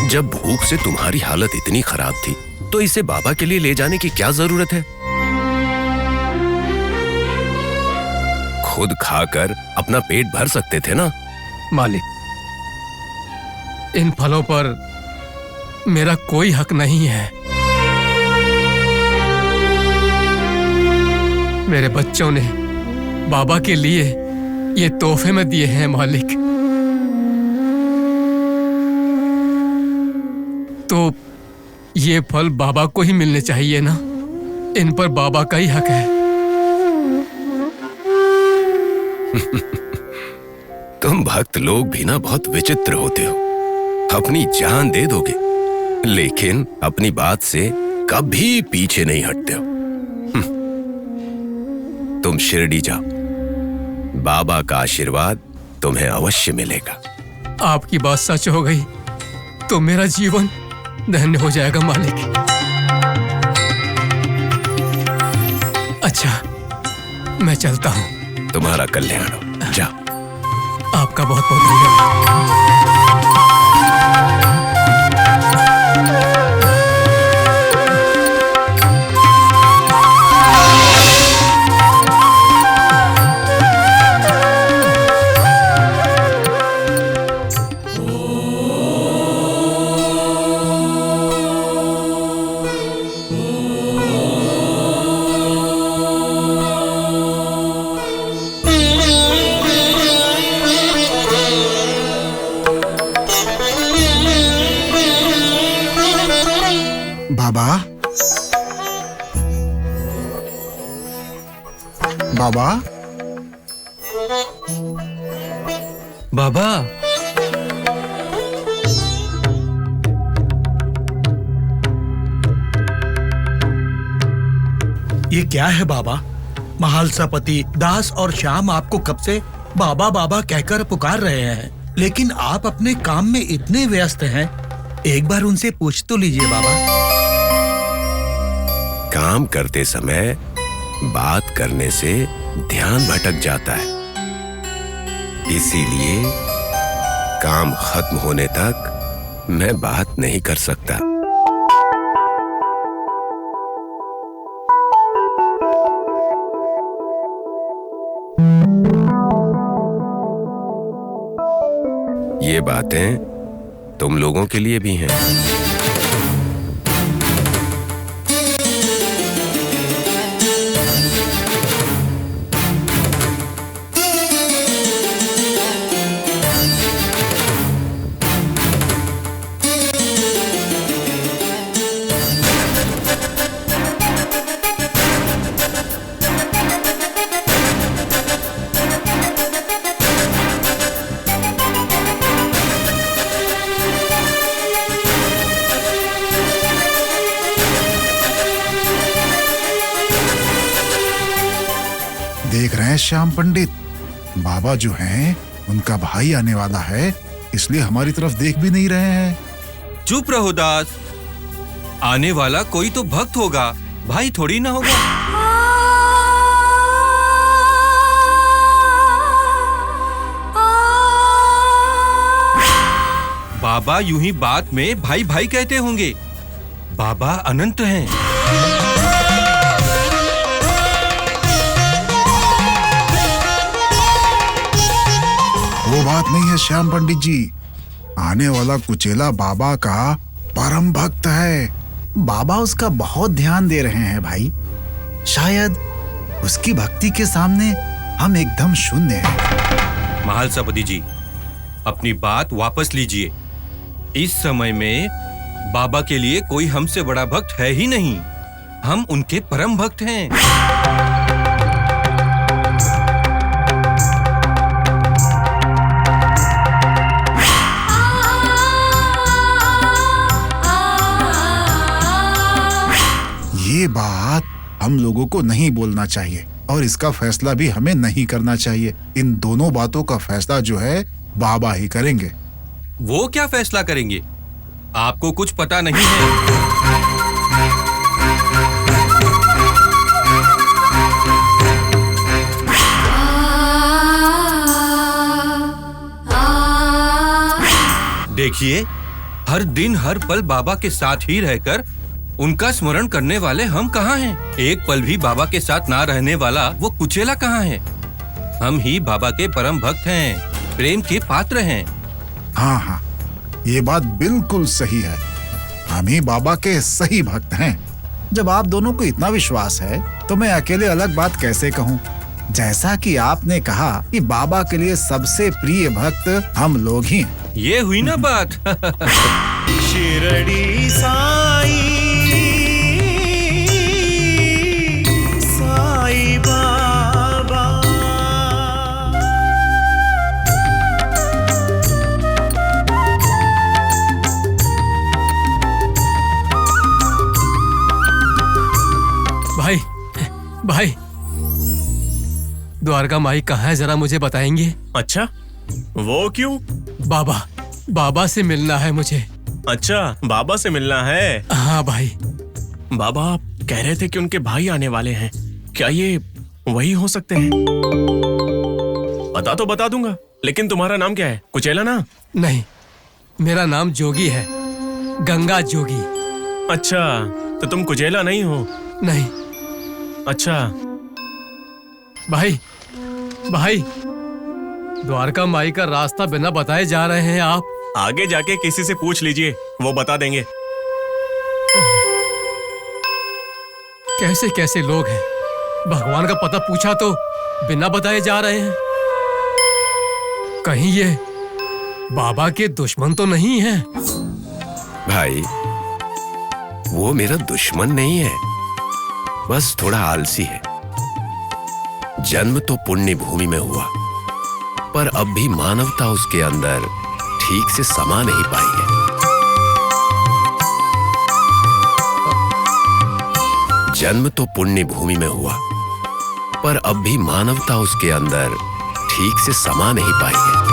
जब भूख से तुम्हारी हालत इतनी खराब थी तो इसे बाबा के लिए ले जाने की क्या जरूरत है? खुद खाकर अपना पेट भर सकते थे ना। मालिक, इन फलों पर मेरा कोई हक नहीं है। मेरे बच्चों ने बाबा के लिए ये तोहफे में दिए हैं मालिक। तो ये फल बाबा को ही मिलने चाहिए ना। इन पर बाबा का ही हक है। तुम भक्त लोग भी ना बहुत विचित्र होते हो। अपनी जान दे दोगे लेकिन अपनी बात से कभी पीछे नहीं हटते हो। तुम शिरडी जाओ, बाबा का आशीर्वाद तुम्हें अवश्य मिलेगा। आपकी बात सच हो गई तो मेरा जीवन धन्य हो जाएगा मालिक। अच्छा, मैं चलता हूँ। तुम्हारा कल्याण हो, जाओ। आपका बहुत बहुत धन्यवाद। बाबा, बाबा, बाबा, ये क्या है बाबा? महालसापति, दास और श्याम आपको कब से बाबा बाबा कहकर पुकार रहे हैं, लेकिन आप अपने काम में इतने व्यस्त हैं। एक बार उनसे पूछ तो लीजिए बाबा। काम करते समय बात करने से ध्यान भटक जाता है, इसीलिए काम खत्म होने तक मैं बात नहीं कर सकता। ये बातें तुम लोगों के लिए भी हैं। देख रहे हैं श्याम पंडित, बाबा जो हैं उनका भाई आने वाला है, इसलिए हमारी तरफ देख भी नहीं रहे हैं। चुप रहो दास, आने वाला कोई तो भक्त होगा, भाई थोड़ी ना होगा। बाबा यूं ही बात में भाई भाई कहते होंगे। बाबा अनंत हैं। वो बात नहीं है श्याम पंडित जी, आने वाला कुचेला बाबा का परम भक्त है। बाबा उसका बहुत ध्यान दे रहे हैं भाई। शायद उसकी भक्ति के सामने हम एकदम शून्य हैं। महालसापति जी, अपनी बात वापस लीजिए। इस समय में बाबा के लिए कोई हमसे बड़ा भक्त है ही नहीं। हम उनके परम भक्त हैं। ये बात हम लोगों को नहीं बोलना चाहिए और इसका फैसला भी हमें नहीं करना चाहिए। इन दोनों बातों का फैसला जो है बाबा ही करेंगे। वो क्या फैसला करेंगे? आपको कुछ पता नहीं है। देखिए, हर दिन हर पल बाबा के साथ ही रहकर उनका स्मरण करने वाले हम कहाँ हैं? एक पल भी बाबा के साथ ना रहने वाला वो कुचेला कहाँ है? हम ही बाबा के परम भक्त हैं, प्रेम के पात्र हैं। हाँ हाँ, ये बात बिल्कुल सही है। हम ही बाबा के सही भक्त हैं। जब आप दोनों को इतना विश्वास है तो मैं अकेले अलग बात कैसे कहूँ? जैसा कि आपने कहा कि बाबा के लिए सबसे प्रिय भक्त हम लोग ही हैं। ये हुई ना बात। शिरडी साई, साई बाबा। भाई भाई, द्वारका माई कहाँ है, जरा मुझे बताएंगे? अच्छा, वो क्यों? बाबा से मिलना है मुझे। अच्छा, बाबा से मिलना है। हाँ भाई। बाबा आप कह रहे थे कि उनके भाई आने वाले हैं, क्या ये वही हो सकते हैं? तो बता दूंगा, लेकिन तुम्हारा नाम क्या है? कुचेला ना? नहीं, मेरा नाम जोगी है, गंगा जोगी। अच्छा, तो तुम कुचेला नहीं हो? नहीं। अच्छा भाई, द्वारका माई का रास्ता बिना बताए जा रहे हैं आप। आगे जाके किसी से पूछ लीजिए, वो बता देंगे। कैसे कैसे लोग हैं, भगवान का पता पूछा तो बिना बताए जा रहे हैं। कहीं ये बाबा के दुश्मन तो नहीं है? भाई, वो मेरा दुश्मन नहीं है, बस थोड़ा आलसी है। जन्म तो पुण्य भूमि में हुआ, पर अब भी मानवता उसके अंदर ठीक से समा नहीं पाई है। जन्म तो पुण्य भूमि में हुआ, पर अब भी मानवता उसके अंदर ठीक से समा नहीं पाई है।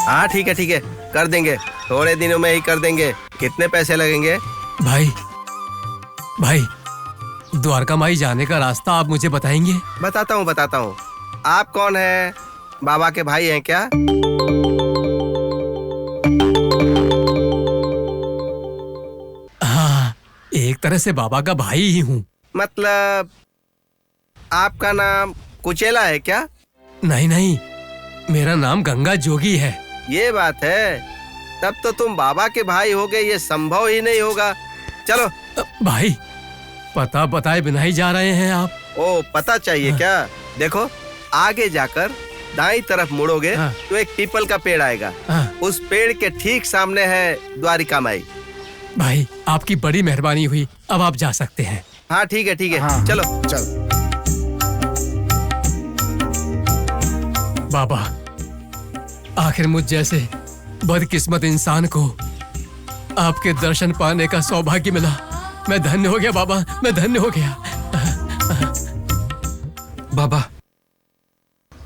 हाँ ठीक है, कर देंगे, थोड़े दिनों में ही कर देंगे। कितने पैसे लगेंगे? भाई, द्वारका माई जाने का रास्ता आप मुझे बताएंगे? बताता हूँ। आप कौन हैं? बाबा के भाई हैं क्या? हाँ, एक तरह से बाबा का भाई ही हूँ। मतलब आपका नाम कुचेला है क्या? नहीं, मेरा नाम गंगा जोगी है। ये बात है, तब तो तुम बाबा के भाई हो गए, ये संभव ही नहीं होगा। चलो। भाई, पता बताए बिना ही जा रहे हैं आप। ओ, पता चाहिए क्या? देखो, आगे जाकर दाईं तरफ मुड़ोगे तो एक पीपल का पेड़ आएगा। उस पेड़ के ठीक सामने है द्वारिका माई। भाई, आपकी बड़ी मेहरबानी हुई, अब आप जा सकते हैं। हाँ ठीक है, हाँ, चलो। बाबा, आखिर मुझ जैसे बदकिस्मत इंसान को आपके दर्शन पाने का सौभाग्य मिला। मैं धन्य हो गया बाबा, मैं धन्य हो गया। बाबा,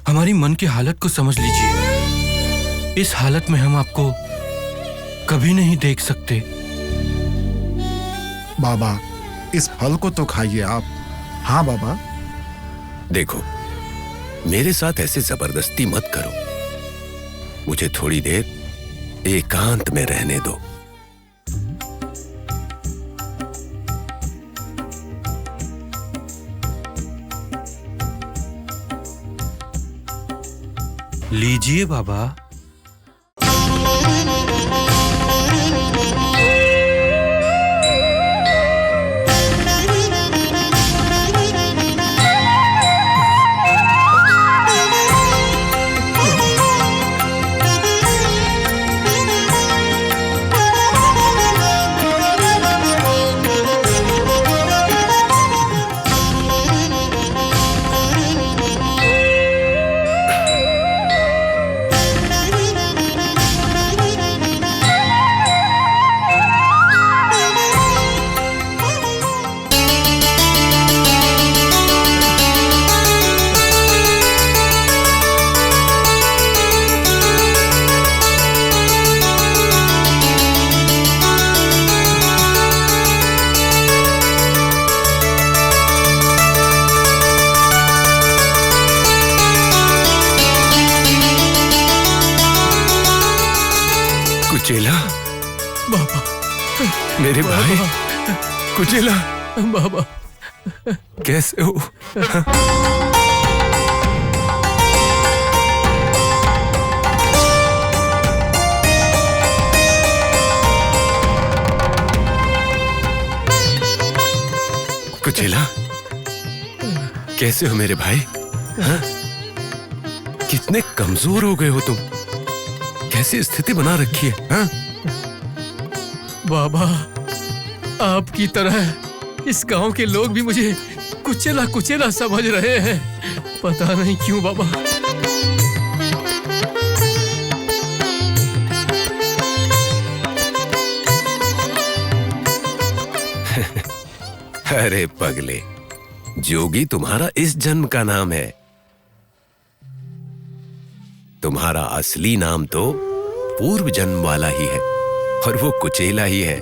हमारी मन की हालत को समझ लीजिए। इस हालत में हम आपको कभी नहीं देख सकते। बाबा, इस फल को तो खाइए आप। हाँ बाबा। देखो, मेरे साथ ऐसे जबरदस्ती मत करो, मुझे थोड़ी देर एकांत में रहने दो। लीजिए बाबा। मेरे भाई कुचेला, बाबा कैसे हो? कुचेला, कैसे हो मेरे भाई? हाँ? कितने कमजोर हो गए हो तुम, कैसी स्थिति बना रखी है? हाँ? बाबा आपकी तरह इस गांव के लोग भी मुझे कुचेला कुचेला समझ रहे हैं, पता नहीं क्यों बाबा। अरे पगले, जोगी तुम्हारा इस जन्म का नाम है, तुम्हारा असली नाम तो पूर्व जन्म वाला ही है, और वो कुचेला ही है।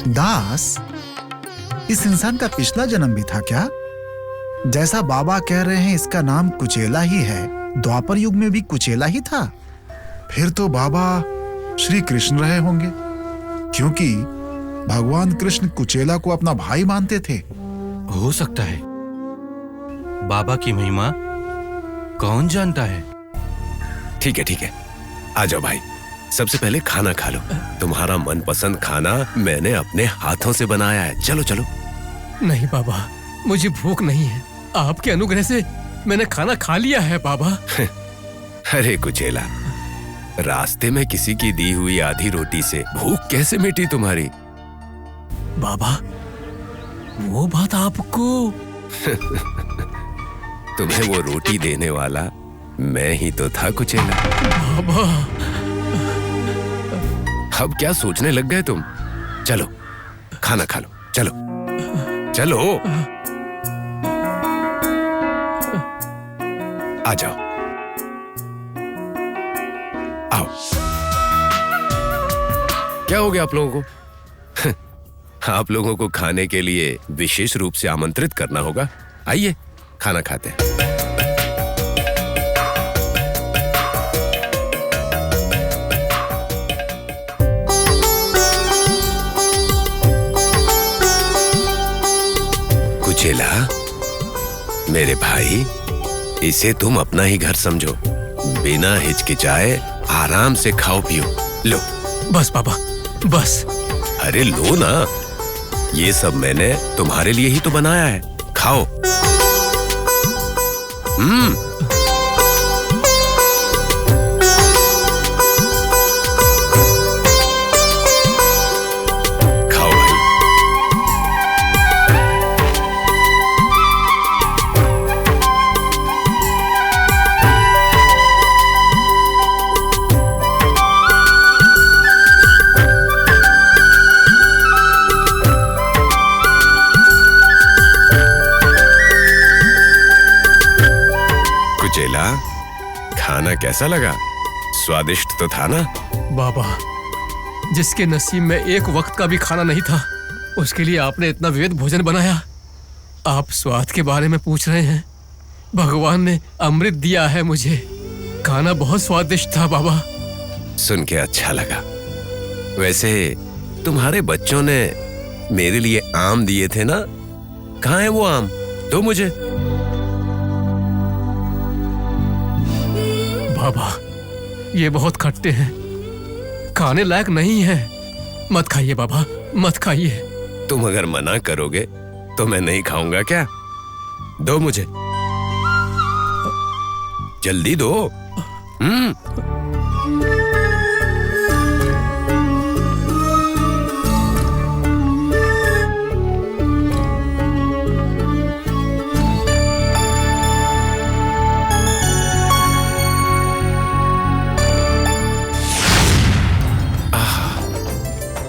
दास, इस इंसान का पिछला जन्म भी था क्या? जैसा बाबा कह रहे हैं इसका नाम कुचेला ही है, द्वापर युग में भी कुचेला ही था। फिर तो बाबा श्री कृष्ण रहे होंगे, क्योंकि भगवान कृष्ण कुचेला को अपना भाई मानते थे। हो सकता है, बाबा की महिमा कौन जानता है। ठीक है, आ जाओ भाई, सबसे पहले खाना खा लो। तुम्हारा मनपसंद खाना मैंने अपने हाथों से बनाया है। चलो चलो। नहीं बाबा, मुझे भूख नहीं है, आपके अनुग्रह से मैंने खाना खा लिया है बाबा। अरे कुचेला, रास्ते में किसी की दी हुई आधी रोटी से भूख कैसे मिटी तुम्हारी? बाबा वो बात आपको तुम्हें वो रोटी देने वाला मैं ही तो था कुचेला। बाबा अब क्या सोचने लग गए तुम? चलो खाना खा लो, चलो चलो आ जाओ, आओ। क्या हो गया आप लोगों को? आप लोगों को खाने के लिए विशेष रूप से आमंत्रित करना होगा। आइए खाना खाते हैं। कुचेला, मेरे भाई, इसे तुम अपना ही घर समझो, बिना हिचकिचाए आराम से खाओ पियो। लो। बस बाबा बस। अरे लो ना, ये सब मैंने तुम्हारे लिए ही तो बनाया है, खाओ। खाओ भाई। कुचेला, खाना कैसा लगा? स्वादिष्ट तो था ना? बाबा, जिसके नसीब में एक वक्त का भी खाना नहीं था, उसके लिए आपने इतना विविध भोजन बनाया। आप स्वाद के बारे में पूछ रहे हैं? भगवान ने अमृत दिया है मुझे। खाना बहुत स्वादिष्ट था बाबा। सुन के अच्छा लगा। वैसे तुम्हारे बच्चों ने मेरे लिए आम दिए थे ना? कहाँ है वो आम? दो मुझे। बाबा, ये बहुत खट्टे हैं, खाने लायक नहीं है। मत खाइए बाबा, मत खाइए। तुम अगर मना करोगे तो मैं नहीं खाऊंगा क्या? दो मुझे, जल्दी दो।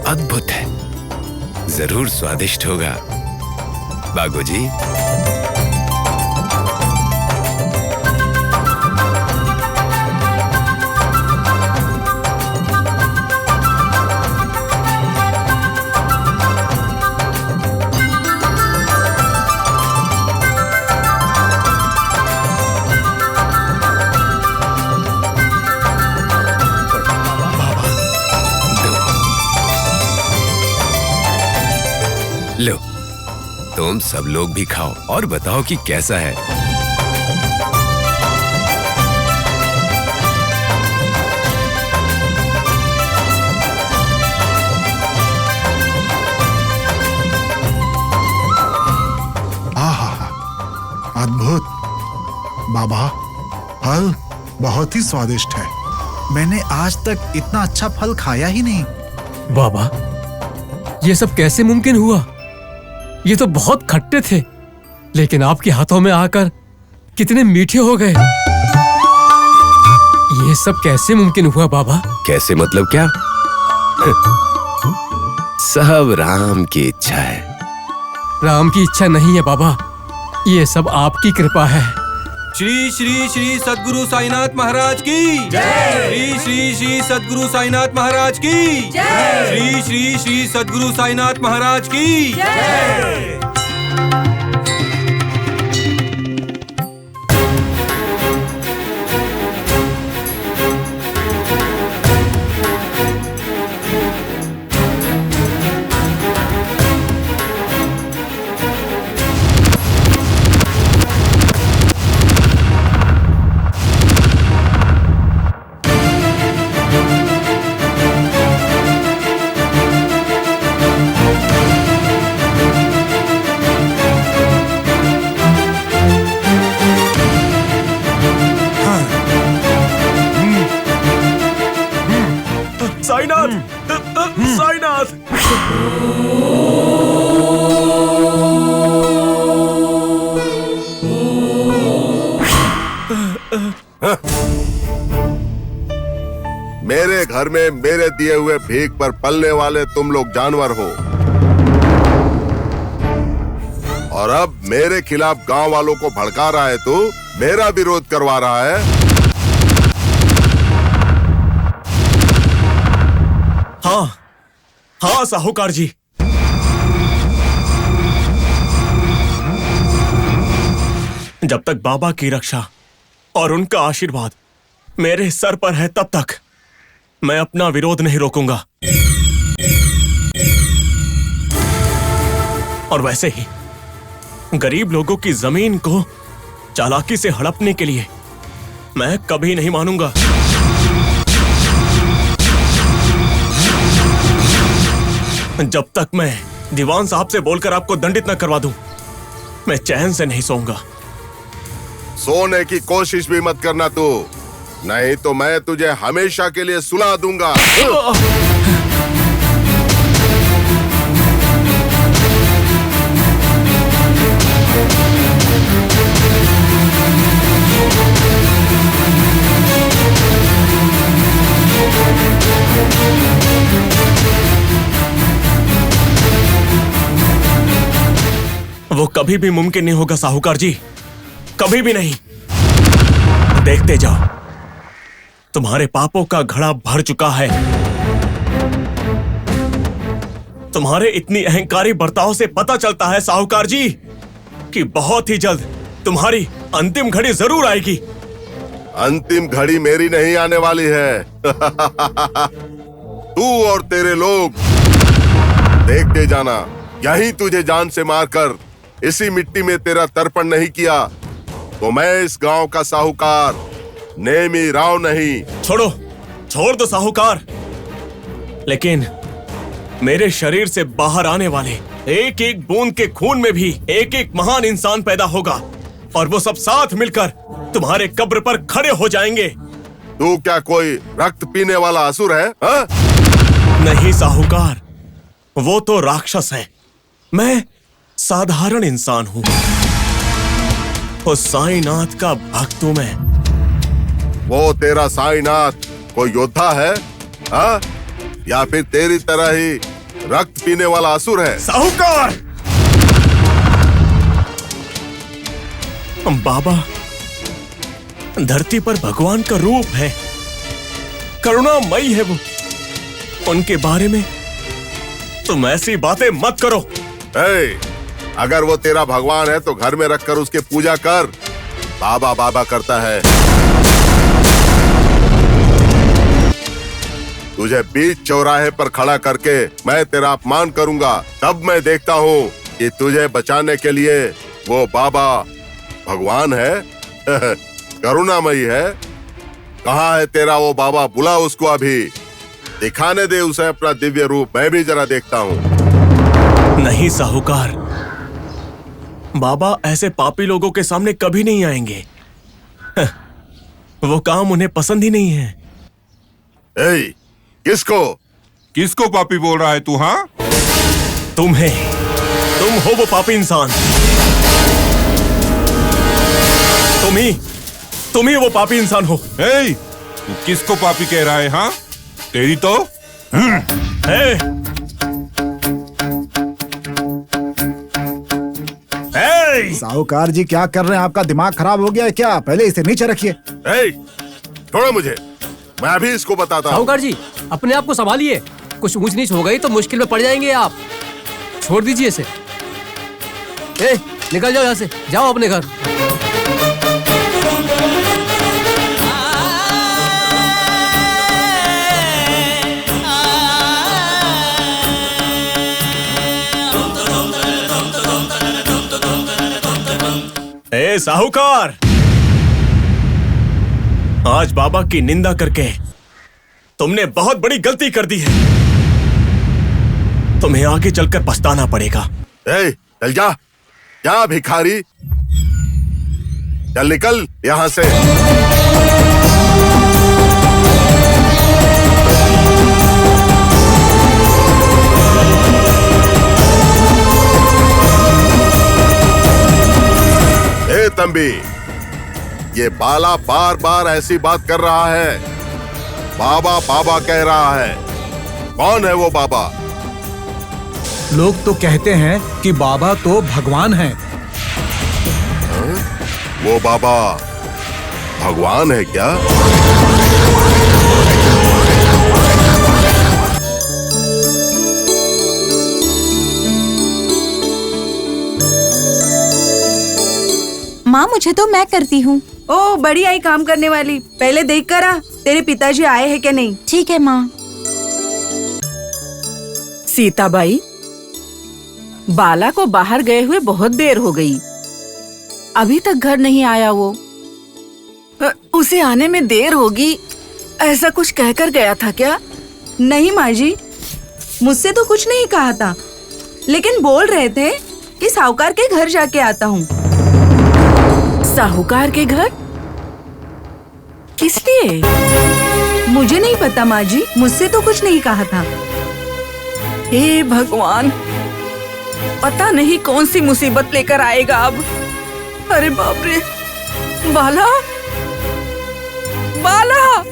अद्भुत है, जरूर स्वादिष्ट होगा। बागोजी, तुम सब लोग भी खाओ और बताओ कि कैसा है। अद्भुत बाबा, फल बहुत ही स्वादिष्ट है। मैंने आज तक इतना अच्छा फल खाया ही नहीं। बाबा, ये सब कैसे मुमकिन हुआ? ये तो बहुत खट्टे थे, लेकिन आपके हाथों में आकर कितने मीठे हो गए। ये सब कैसे मुमकिन हुआ बाबा? कैसे मतलब क्या? सब राम की इच्छा है। राम की इच्छा नहीं है बाबा, ये सब आपकी कृपा है। श्री श्री श्री सद्गुरु साईनाथ महाराज की जय। श्री श्री श्री सद्गुरु साईनाथ महाराज की जय। श्री श्री श्री सद्गुरु साईनाथ महाराज की जय। मेरे घर में मेरे दिए हुए भीख पर पलने वाले तुम लोग जानवर हो, और अब मेरे खिलाफ गांव वालों को भड़का रहा है तू, मेरा विरोध करवा रहा है। हाँ हाँ साहूकार जी, जब तक बाबा की रक्षा और उनका आशीर्वाद मेरे सर पर है तब तक मैं अपना विरोध नहीं रोकूंगा। और वैसे ही गरीब लोगों की जमीन को चालाकी से हड़पने के लिए मैं कभी नहीं मानूंगा। जब तक मैं दीवान साहब से बोलकर आपको दंडित न करवा दूं, मैं चैन से नहीं सोऊंगा। सोने की कोशिश भी मत करना तू, नहीं तो मैं तुझे हमेशा के लिए सुला दूंगा। वो कभी भी मुमकिन नहीं होगा साहूकार जी, कभी भी नहीं। देखते जाओ, तुम्हारे पापों का घड़ा भर चुका है। तुम्हारे इतनी अहंकारी बर्ताव से पता चलता है साहूकार जी कि बहुत ही जल्द तुम्हारी अंतिम घड़ी जरूर आएगी। अंतिम घड़ी मेरी नहीं आने वाली है। तू और तेरे लोग देखते जाना, यहीं तुझे जान से मारकर इसी मिट्टी में तेरा तर्पण नहीं किया तो मैं इस गांव का साहूकार नेमी राव नहीं। छोड़ो, छोड़ दो साहूकार, लेकिन मेरे शरीर से बाहर आने वाले एक एक बूंद के खून में भी एक एक महान इंसान पैदा होगा, और वो सब साथ मिलकर तुम्हारे कब्र पर खड़े हो जाएंगे। तू क्या कोई रक्त पीने वाला असुर है हा? नहीं साहूकार, वो तो राक्षस है, मैं साधारण इंसान हूँ। उस साईनाथ का भक्त हूँ मैं। वो तेरा साईनाथ कोई योद्धा है हा? या फिर तेरी तरह ही रक्त पीने वाला असुर है? साहूकार, बाबा धरती पर भगवान का रूप है, करुणामयी है वो। उनके बारे में तुम ऐसी बातें मत करो। अगर वो तेरा भगवान है तो घर में रखकर उसकी पूजा कर। बाबा बाबा करता है। तुझे बीच चौराहे पर खड़ा करके मैं तेरा अपमान करूंगा, तब मैं देखता हूँ कि तुझे बचाने के लिए वो बाबा भगवान है, करुणामयी है। कहाँ है तेरा वो बाबा? बुला उसको अभी, दिखाने दे उसे अपना दिव्य रूप। मैं भी जरा देखता हूँ। नहीं साहूकार, बाबा ऐसे पापी लोगों के सामने कभी नहीं आएंगे। वो काम उन्हें पसंद ही नहीं है। ए, किसको पापी बोल रहा है तू? हाँ, तुम हो वो पापी इंसान। तुम ही वो पापी इंसान हो। तू किसको पापी कह रहा है? हाँ, तेरी तो साहूकार जी क्या कर रहे हैं? आपका दिमाग खराब हो गया है क्या? पहले इसे नीचे रखिए। छोड़ो मुझे, मैं अभी इसको बताता हूँ। साहूकार जी, अपने आप को संभालिए। कुछ ऊंच नीच हो गई तो मुश्किल में पड़ जाएंगे आप। छोड़ दीजिए इसे। निकल जाओ यहाँ से, जाओ अपने घर। साहूकार, आज बाबा की निंदा करके तुमने बहुत बड़ी गलती कर दी है। तुम्हें आगे चलकर पछताना पड़ेगा। चल जा भिखारी, चल निकल यहाँ से। तंबी, ये बाला बार बार ऐसी बात कर रहा है। बाबा बाबा कह रहा है। कौन है वो बाबा? लोग तो कहते हैं कि बाबा तो भगवान हैं। वो बाबा भगवान है क्या? माँ, मुझे तो मैं करती हूँ। ओ, बड़ी आई काम करने वाली। पहले देख कर आ, तेरे पिताजी आए हैं क्या नहीं। ठीक है माँ। सीताबाई, बाला को बाहर गए हुए बहुत देर हो गई, अभी तक घर नहीं आया वो। उसे आने में देर होगी ऐसा कुछ कहकर गया था क्या? नहीं माँ जी, मुझसे तो कुछ नहीं कहा था, लेकिन बोल रहे थे कि साहूकार के घर जाके आता हूँ। साहूकार के घर? किस लिए? मुझे नहीं पता माँ जी, मुझसे तो कुछ नहीं कहा था। हे भगवान, पता नहीं कौन सी मुसीबत लेकर आएगा अब। अरे बाप रे, बाला, बाला!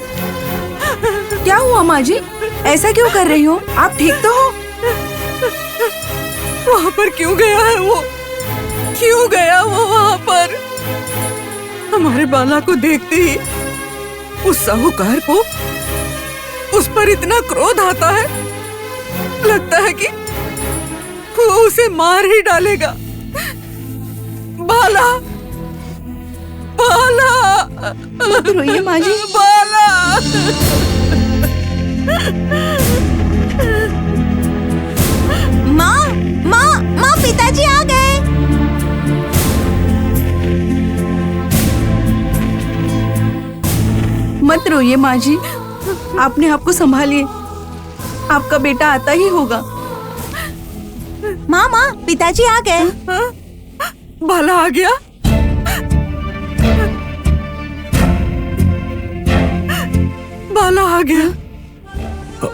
क्या हुआ माँ जी? ऐसा क्यों कर रही हो? आप ठीक तो हो? वहाँ पर क्यों गया है वो? क्यों गया वो वहाँ पर? हमारे बाला को देखते ही उस साहूकार को उस पर इतना क्रोध आता है, लगता है कि वो उसे मार ही डालेगा। बाला, बाला! मत रोइए माँ जी। बाला! माँ, माँ, माँ, पिताजी आ गए। मत रोइए माँ जी, आपने आपको संभालिए, आपका बेटा आता ही होगा। माँ, माँ, पिताजी आ गए। बाला आ गया? बाला आ गया?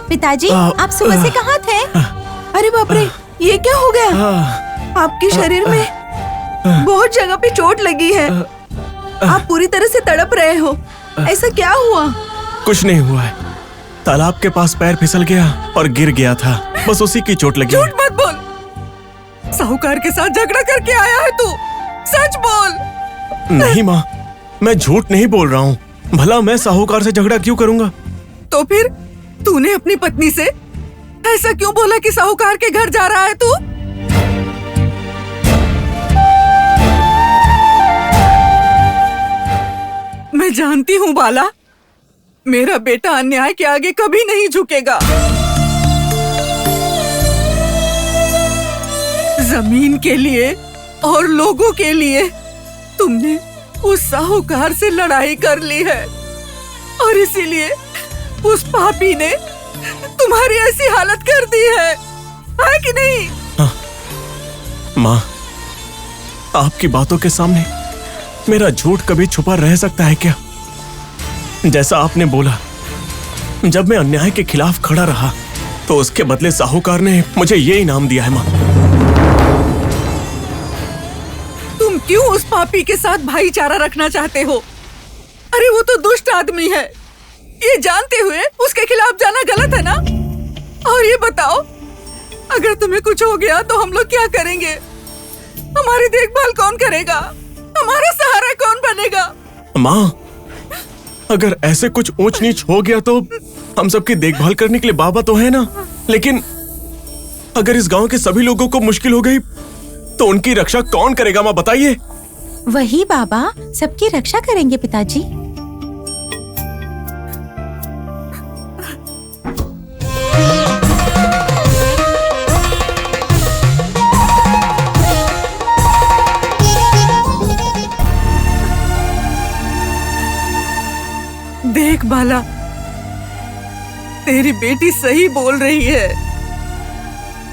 पिताजी, आप सुबह से कहाँ थे? अरे बाप रे, ये क्या हो गया? आपके शरीर में बहुत जगह पे चोट लगी है, आप पूरी तरह से तड़प रहे हो। ऐसा क्या हुआ? कुछ नहीं हुआ है, तालाब के पास पैर फिसल गया और गिर गया था, बस उसी की चोट लगी। झूठ मत बोल, साहूकार के साथ झगड़ा करके आया है तू, सच बोल। नहीं माँ, मैं झूठ नहीं बोल रहा हूँ, भला मैं साहूकार से झगड़ा क्यों करूँगा? तो फिर तूने अपनी पत्नी से ऐसा क्यों बोला कि साहूकार के घर जा रहा है तू? मैं जानती हूँ बाला, मेरा बेटा अन्याय के आगे कभी नहीं झुकेगा। जमीन के लिए और लोगों के लिए तुमने उस साहूकार से लड़ाई कर ली है और इसीलिए उस पापी ने तुम्हारी ऐसी हालत कर दी है कि नहीं? हाँ। माँ, आपकी बातों के सामने मेरा झूठ कभी छुपा रह सकता है क्या? जैसा आपने बोला, जब मैं अन्याय के खिलाफ खड़ा रहा तो उसके बदले साहूकार ने मुझे ये इनाम दिया है। माँ, तुम क्यों उस पापी के साथ भाईचारा रखना चाहते हो? अरे वो तो दुष्ट आदमी है, ये जानते हुए उसके खिलाफ जाना गलत है ना? और ये बताओ, अगर तुम्हें कुछ हो गया तो हम लोग क्या करेंगे? हमारी देखभाल कौन करेगा? हमारा सहारा कौन बनेगा? माँ, अगर ऐसे कुछ ऊंच नीच हो गया तो हम सबकी देखभाल करने के लिए बाबा तो है ना। लेकिन अगर इस गांव के सभी लोगों को मुश्किल हो गई तो उनकी रक्षा कौन करेगा? माँ बताइए। वही बाबा सबकी रक्षा करेंगे पिताजी। देख बाला, तेरी बेटी सही बोल रही है।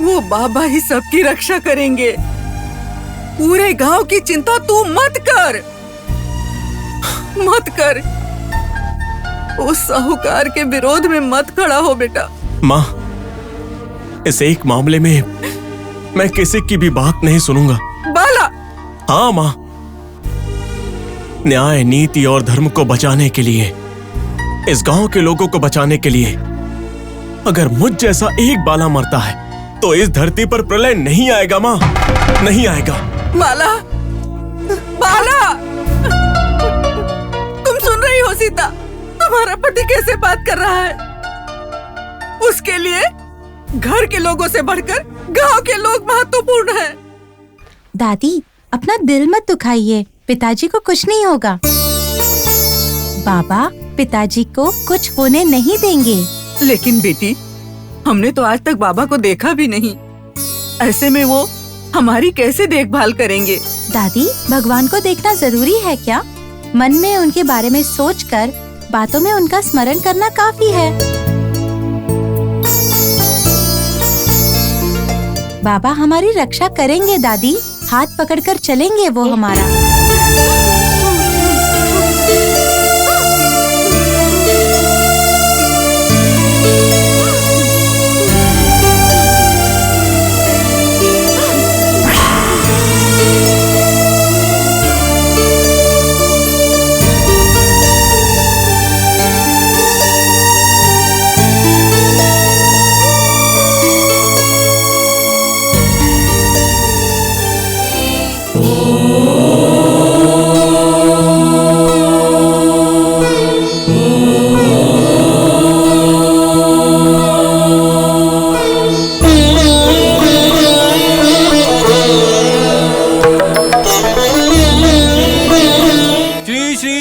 वो बाबा ही सबकी रक्षा करेंगे। पूरे गांव की चिंता तू मत कर, मत कर। उस साहूकार के विरोध में मत खड़ा हो बेटा। माँ, इस एक मामले में मैं किसी की भी बात नहीं सुनूंगा। बाला। हाँ माँ, न्याय, नीति और धर्म को बचाने के लिए, इस गांव के लोगों को बचाने के लिए अगर मुझ जैसा एक बाला मरता है तो इस धरती पर प्रलय नहीं आएगा। माँ, नहीं आएगा। बाला, बाला, तुम सुन रही हो सीता? तुम्हारा पति कैसे बात कर रहा है? उसके लिए घर के लोगों से बढ़कर गांव के लोग महत्वपूर्ण हैं। दादी, अपना दिल मत दुखाइए, पिताजी को कुछ नहीं होगा। बाबा पिताजी को कुछ होने नहीं देंगे। लेकिन बेटी, हमने तो आज तक बाबा को देखा भी नहीं। ऐसे में वो हमारी कैसे देखभाल करेंगे? दादी, भगवान को देखना जरूरी है क्या? मन में उनके बारे में सोचकर बातों में उनका स्मरण करना काफी है। बाबा हमारी रक्षा करेंगे दादी, हाथ पकड़कर चलेंगे वो हमारा।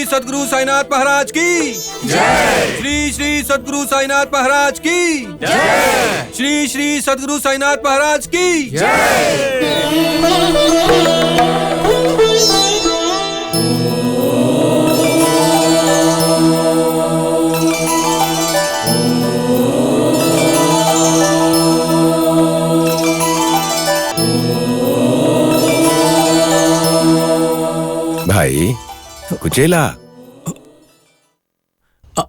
सदगुरु साईनाथ महाराज की जय। श्री श्री सदगुरु साईनाथ महाराज की जय। श्री श्री सदगुरु साईनाथ महाराज की जय। भाई कुचेला,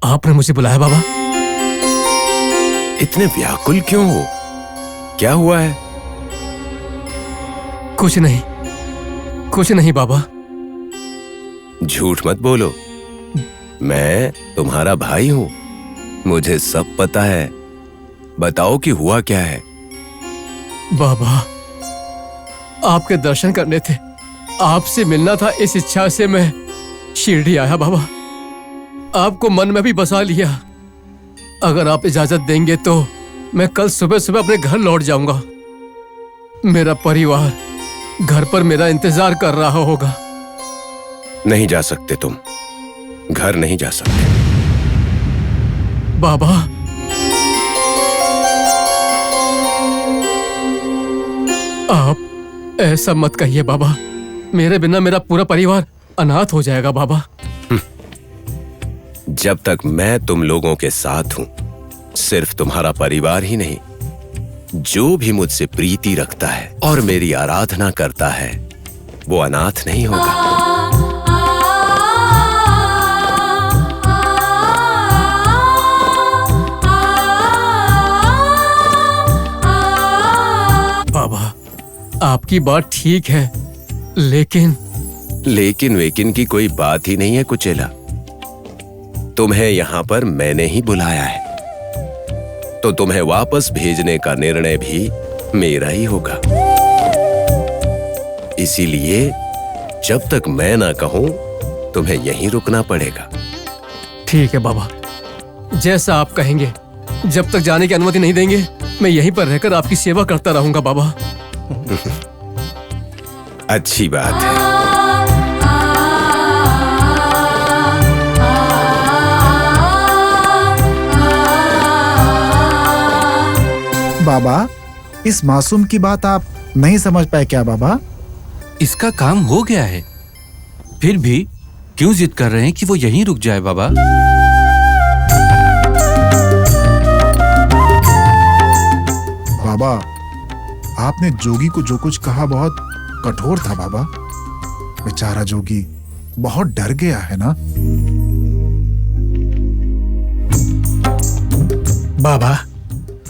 आपने मुझे बुलाया बाबा? इतने व्याकुल क्यों हो? क्या हुआ है? कुछ नहीं, कुछ नहीं बाबा। झूठ मत बोलो, मैं तुम्हारा भाई हूं, मुझे सब पता है। बताओ कि हुआ क्या है। बाबा, आपके दर्शन करने थे, आपसे मिलना था, इस इच्छा से मैं शिरडी आया बाबा। आपको मन में भी बसा लिया। अगर आप इजाजत देंगे तो मैं कल सुबह सुबह अपने घर लौट जाऊंगा। मेरा परिवार घर पर मेरा इंतजार कर रहा होगा। नहीं जा सकते तुम, घर नहीं जा सकते। बाबा, ऐसा मत कहिए बाबा, मेरे बिना मेरा पूरा परिवार अनाथ हो जाएगा बाबा। जब तक मैं तुम लोगों के साथ हूं, सिर्फ तुम्हारा परिवार ही नहीं, जो भी मुझसे प्रीति रखता है और मेरी आराधना करता है वो अनाथ नहीं होगा। बाबा, आपकी बात ठीक है, लेकिन वेकिन की कोई बात ही नहीं है कुचेला। तुम्हें यहाँ पर मैंने ही बुलाया है, तो तुम्हें वापस भेजने का निर्णय भी मेरा ही होगा। इसीलिए जब तक मैं ना कहूं, तुम्हें यहीं रुकना पड़ेगा। ठीक है बाबा, जैसा आप कहेंगे। जब तक जाने की अनुमति नहीं देंगे, मैं यहीं पर रहकर आपकी सेवा करता रहूंगा बाबा। अच्छी बात है। बाबा, इस मासूम की बात आप नहीं समझ पाए क्या बाबा? इसका काम हो गया है, फिर भी क्यों जिद कर रहे हैं कि वो यहीं रुक जाए बाबा? बाबा, आपने जोगी को जो कुछ कहा बहुत कठोर था बाबा। बेचारा जोगी बहुत डर गया है ना। बाबा,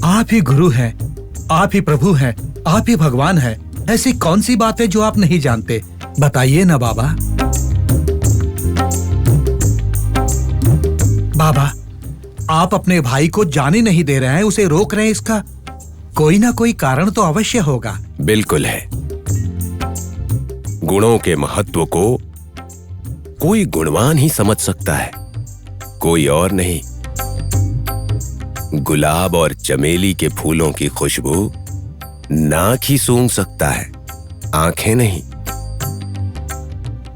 आप ही गुरु हैं, आप ही प्रभु हैं, आप ही भगवान हैं। ऐसी कौन सी बात है जो आप नहीं जानते? बताइए ना बाबा। बाबा, आप अपने भाई को जाने नहीं दे रहे हैं, उसे रोक रहे हैं, इसका कोई ना कोई कारण तो अवश्य होगा। बिल्कुल है। गुणों के महत्व को कोई गुणवान ही समझ सकता है, कोई और नहीं। गुलाब और चमेली के फूलों की खुशबू नाक ही सूंघ सकता है, आंखें नहीं।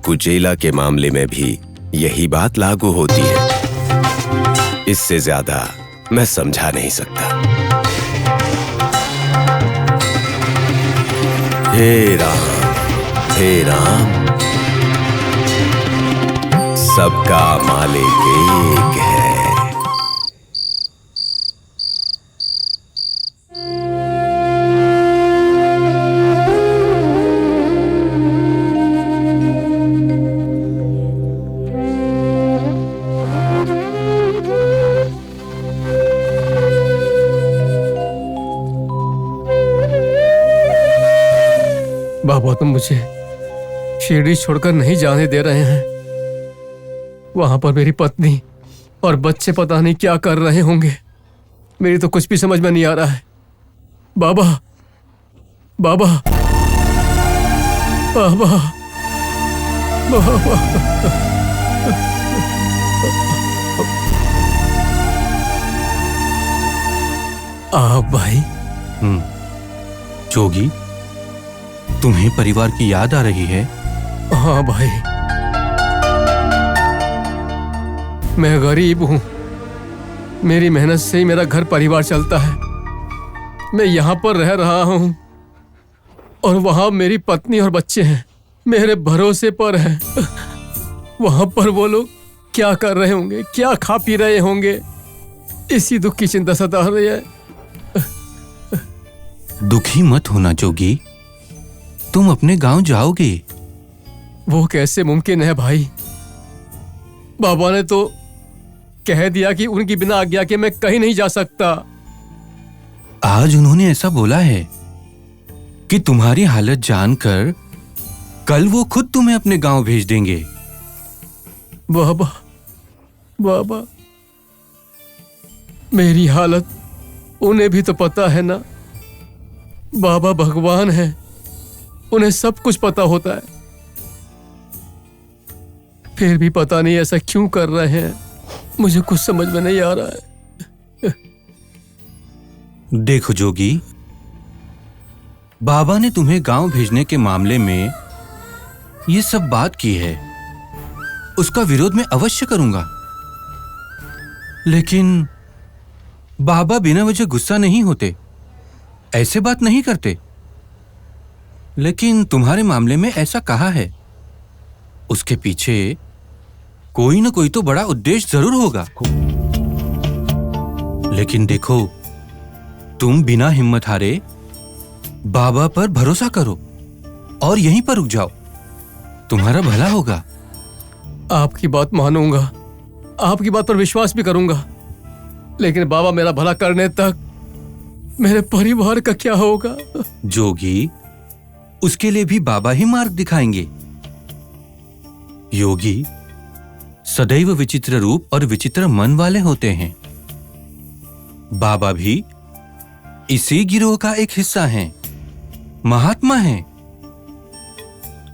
कुचेला के मामले में भी यही बात लागू होती है। इससे ज्यादा मैं समझा नहीं सकता। हे राम, सबका मालिक एक है। बाबा, तुम मुझे शिरडी छोड़कर नहीं जाने दे रहे हैं। वहां पर मेरी पत्नी और बच्चे पता नहीं क्या कर रहे होंगे। मेरी तो कुछ भी समझ में नहीं आ रहा है। बाबा, बाबा, बाबा, बाबा। आप भाई? जोगी, तुम्हें परिवार की याद आ रही है? हाँ भाई, मैं गरीब हूं। मेरी मेहनत से ही मेरा घर परिवार चलता है। मैं यहाँ पर रह रहा हूँ और वहाँ मेरी पत्नी और बच्चे हैं, मेरे भरोसे पर हैं। वहाँ पर वो लोग क्या कर रहे होंगे, क्या खा पी रहे होंगे, इसी दुख की चिंता सता रही है। दुखी मत होना जोगी, तुम अपने गांव जाओगे। वो कैसे मुमकिन है भाई? बाबा ने तो कह दिया कि उनकी बिना आज्ञा के मैं कहीं नहीं जा सकता। आज उन्होंने ऐसा बोला है कि तुम्हारी हालत जानकर कल वो खुद तुम्हें अपने गांव भेज देंगे। बाबा, बाबा, मेरी हालत उन्हें भी तो पता है ना। बाबा भगवान है, उन्हें सब कुछ पता होता है। फिर भी पता नहीं ऐसा क्यों कर रहे हैं, मुझे कुछ समझ में नहीं आ रहा है। देखो जोगी, बाबा ने तुम्हें गांव भेजने के मामले में ये सब बात की है, उसका विरोध मैं अवश्य करूंगा। लेकिन बाबा बिना वजह गुस्सा नहीं होते, ऐसे बात नहीं करते। लेकिन तुम्हारे मामले में ऐसा कहा है, उसके पीछे कोई ना कोई तो बड़ा उद्देश्य जरूर होगा। लेकिन देखो, तुम बिना हिम्मत हारे बाबा पर भरोसा करो और यहीं पर रुक जाओ, तुम्हारा भला होगा। आपकी बात मानूंगा, आपकी बात पर विश्वास भी करूंगा, लेकिन बाबा मेरा भला करने तक मेरे परिवार का क्या होगा? जोगी, उसके लिए भी बाबा ही मार्ग दिखाएंगे। योगी सदैव विचित्र रूप और विचित्र मन वाले होते हैं। बाबा भी इसी गिरोह का एक हिस्सा हैं, महात्मा हैं।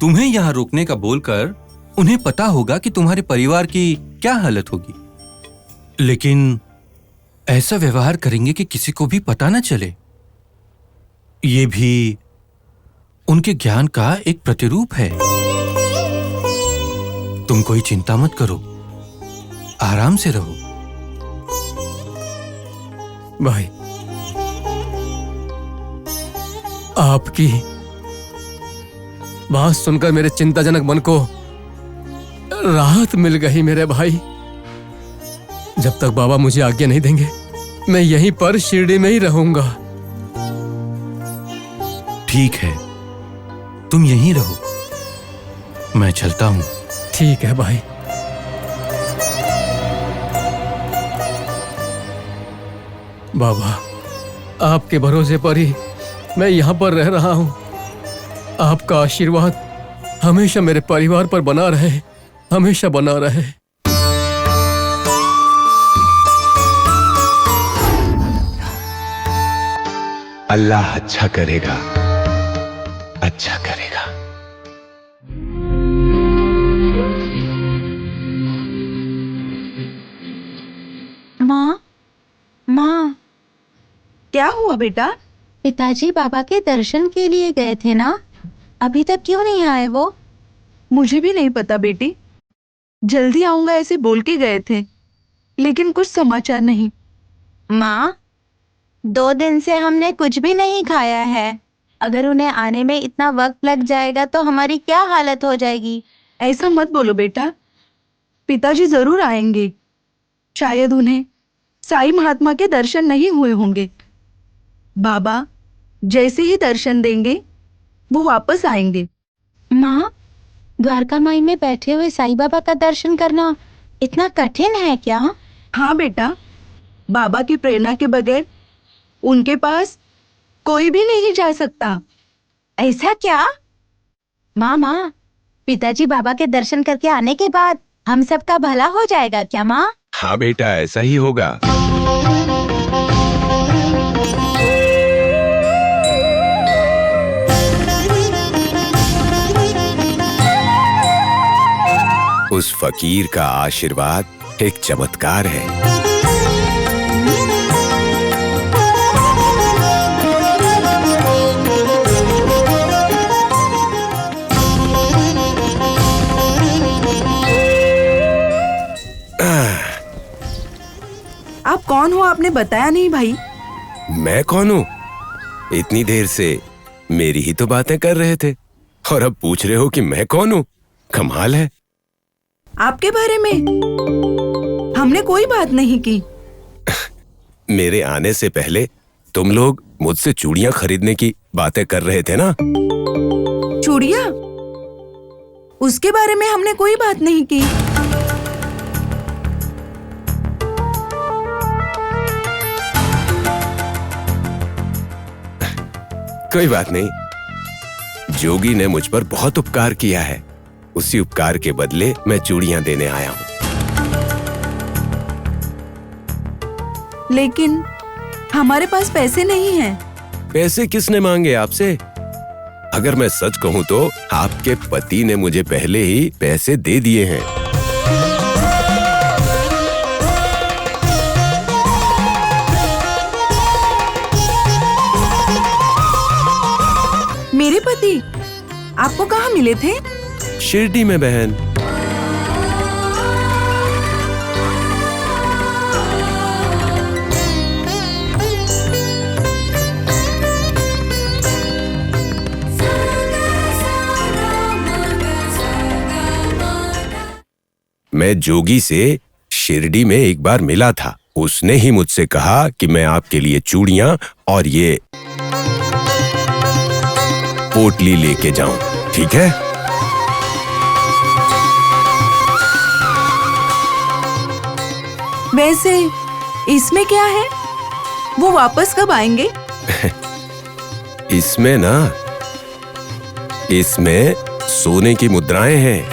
तुम्हें यहां रोकने का बोलकर उन्हें पता होगा कि तुम्हारे परिवार की क्या हालत होगी, लेकिन ऐसा व्यवहार करेंगे कि किसी को भी पता न चले। ये भी उनके ज्ञान का एक प्रतिरूप है। तुम कोई चिंता मत करो, आराम से रहो। भाई, आपकी बात सुनकर मेरे चिंताजनक मन को राहत मिल गई मेरे भाई। जब तक बाबा मुझे आज्ञा नहीं देंगे, मैं यहीं पर शिरडी में ही रहूंगा। ठीक है, तुम यहीं रहो, मैं चलता हूं। ठीक है भाई। बाबा, आपके भरोसे पर ही मैं यहाँ पर रह रहा हूँ। आपका आशीर्वाद हमेशा मेरे परिवार पर बना रहे, हमेशा बना रहे। अल्लाह अच्छा करेगा, अच्छा करेगा। माँ, माँ, क्या हुआ बेटा? पिताजी बाबा के दर्शन के लिए गए थे ना, अभी तक क्यों नहीं आए वो? मुझे भी नहीं पता बेटी, जल्दी आऊंगा ऐसे बोल के गए थे, लेकिन कुछ समाचार नहीं। माँ, 2 दिन से हमने कुछ भी नहीं खाया है। अगर उन्हें आने में इतना वक्त लग जाएगा तो हमारी क्या हालत हो जाएगी? ऐसा मत बोलो बेटा, पिताजी जरूर आएंगे। शायद उन्हें साईं महात्मा के दर्शन नहीं हुए होंगे। बाबा जैसे ही दर्शन देंगे वो वापस आएंगे। माँ, द्वारका माई में बैठे हुए साईं बाबा का दर्शन करना इतना कठिन है क्या? हाँ बेटा, बाबा की प्रेरणा के बगैर उनके पास कोई भी नहीं जा सकता। ऐसा क्या? माँ, पिताजी बाबा के दर्शन करके आने के बाद हम सबका भला हो जाएगा क्या माँ? हाँ बेटा, ऐसा ही होगा। उस फकीर का आशीर्वाद एक चमत्कार है। आप कौन हो, आपने बताया नहीं भाई। मैं कौन हूँ? इतनी देर से मेरी ही तो बातें कर रहे थे और अब पूछ रहे हो कि मैं कौन हूँ? कमाल है। आपके बारे में हमने कोई बात नहीं की। मेरे आने से पहले तुम लोग मुझसे चूड़ियां खरीदने की बातें कर रहे थे ना? चूड़ियां? उसके बारे में हमने कोई बात नहीं की। कोई बात नहीं। जोगी ने मुझ पर बहुत उपकार किया है, उसी उपकार के बदले मैं चूड़ियां देने आया हूँ। लेकिन हमारे पास पैसे नहीं हैं। पैसे किसने मांगे आपसे? अगर मैं सच कहूँ तो आपके पति ने मुझे पहले ही पैसे दे दिए हैं। मेरे पति आपको कहाँ मिले थे? शिरडी में बहन। मैं जोगी से शिरडी में एक बार मिला था। उसने ही मुझसे कहा कि मैं आपके लिए चूड़ियां और ये पोटली लेके जाऊं, ठीक है? वैसे इसमें क्या है? वो वापस कब आएंगे? इसमें सोने की मुद्राएं हैं।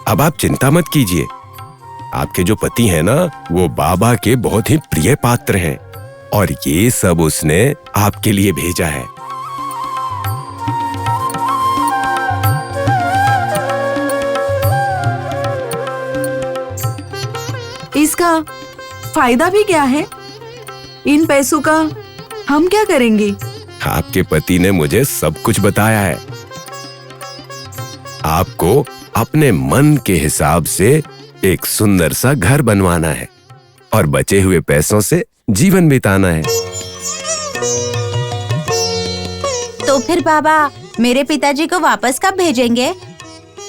अब आप चिंता मत कीजिए, आपके जो पति हैं ना, वो बाबा के बहुत ही प्रिय पात्र हैं और ये सब उसने आपके लिए भेजा है। इसका फायदा भी क्या है? इन पैसों का हम क्या करेंगे? आपके पति ने मुझे सब कुछ बताया है। आपको अपने मन के हिसाब से एक सुंदर सा घर बनवाना है और बचे हुए पैसों से जीवन बिताना है। तो फिर बाबा मेरे पिताजी को वापस कब भेजेंगे?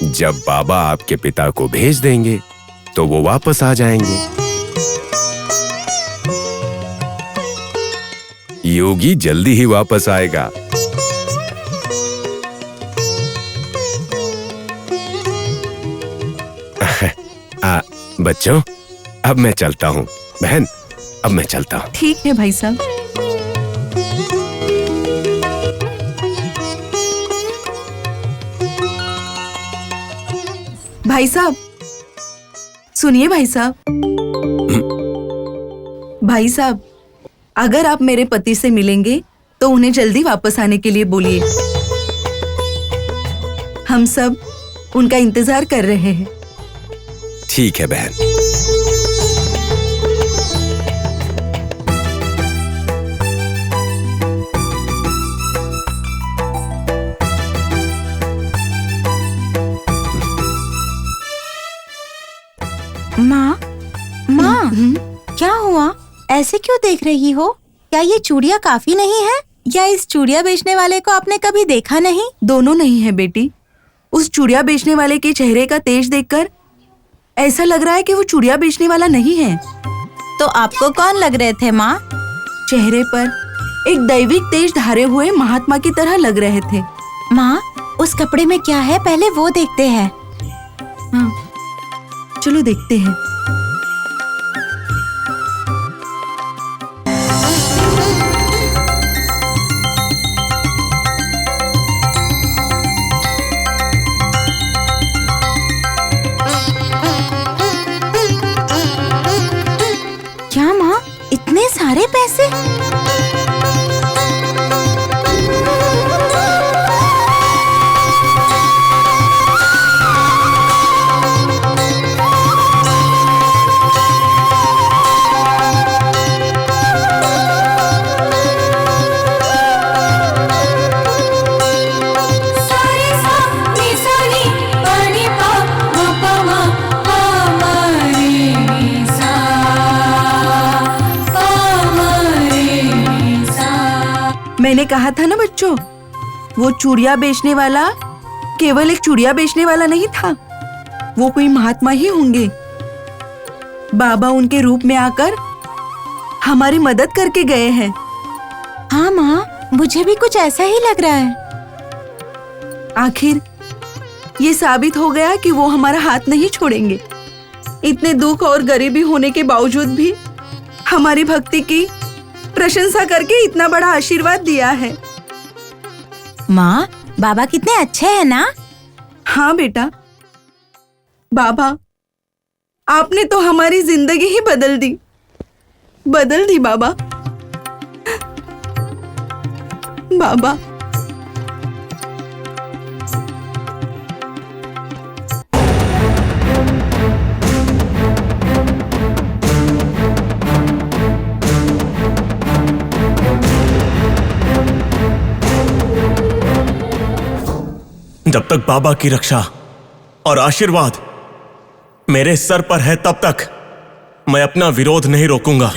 जब बाबा आपके पिता को भेज देंगे तो वो वापस आ जाएंगे। योगी जल्दी ही वापस आएगा। बच्चों, अब मैं चलता हूँ। बहन, अब मैं चलता हूँ। ठीक है भाई साहब। भाई साहब, सुनिए भाई साहब। भाई साहब, अगर आप मेरे पति से मिलेंगे तो उन्हें जल्दी वापस आने के लिए बोलिए। हम सब उनका इंतजार कर रहे हैं। ठीक है बहन। माँ, क्या हुआ? ऐसे क्यों देख रही हो? क्या ये चूड़ियाँ काफी नहीं है? या इस चूड़ियाँ बेचने वाले को आपने कभी देखा नहीं? दोनों नहीं है बेटी। उस चूड़ियाँ बेचने वाले के चेहरे का तेज देखकर ऐसा लग रहा है कि वो चूड़ियाँ बेचने वाला नहीं है। तो आपको कौन लग रहे थे माँ? चेहरे पर एक दैविक तेज धारे हुए महात्मा की तरह लग रहे थे। माँ, उस कपड़े में क्या है, पहले वो देखते हैं। हाँ, चलो देखते हैं। क्या माँ, इतने सारे पैसे? मैंने कहा था ना बच्चों, वो चूड़ियाँ बेचने वाला केवल एक चूड़ियाँ बेचने वाला नहीं था, वो कोई महात्मा ही होंगे। बाबा उनके रूप में आकर हमारी मदद करके गए हैं। हाँ माँ, मुझे भी कुछ ऐसा ही लग रहा है। आखिर ये साबित हो गया कि वो हमारा हाथ नहीं छोड़ेंगे। इतने दुख और गरीबी होने के बावजूद भी हमारी भक्ति की प्रशंसा करके इतना बड़ा आशीर्वाद दिया है। माँ, बाबा कितने अच्छे हैं ना? हाँ बेटा, बाबा आपने तो हमारी जिंदगी ही बदल दी बाबा। बाबा जब तक बाबा की रक्षा और आशीर्वाद मेरे सर पर है, तब तक मैं अपना विरोध नहीं रोकूंगा।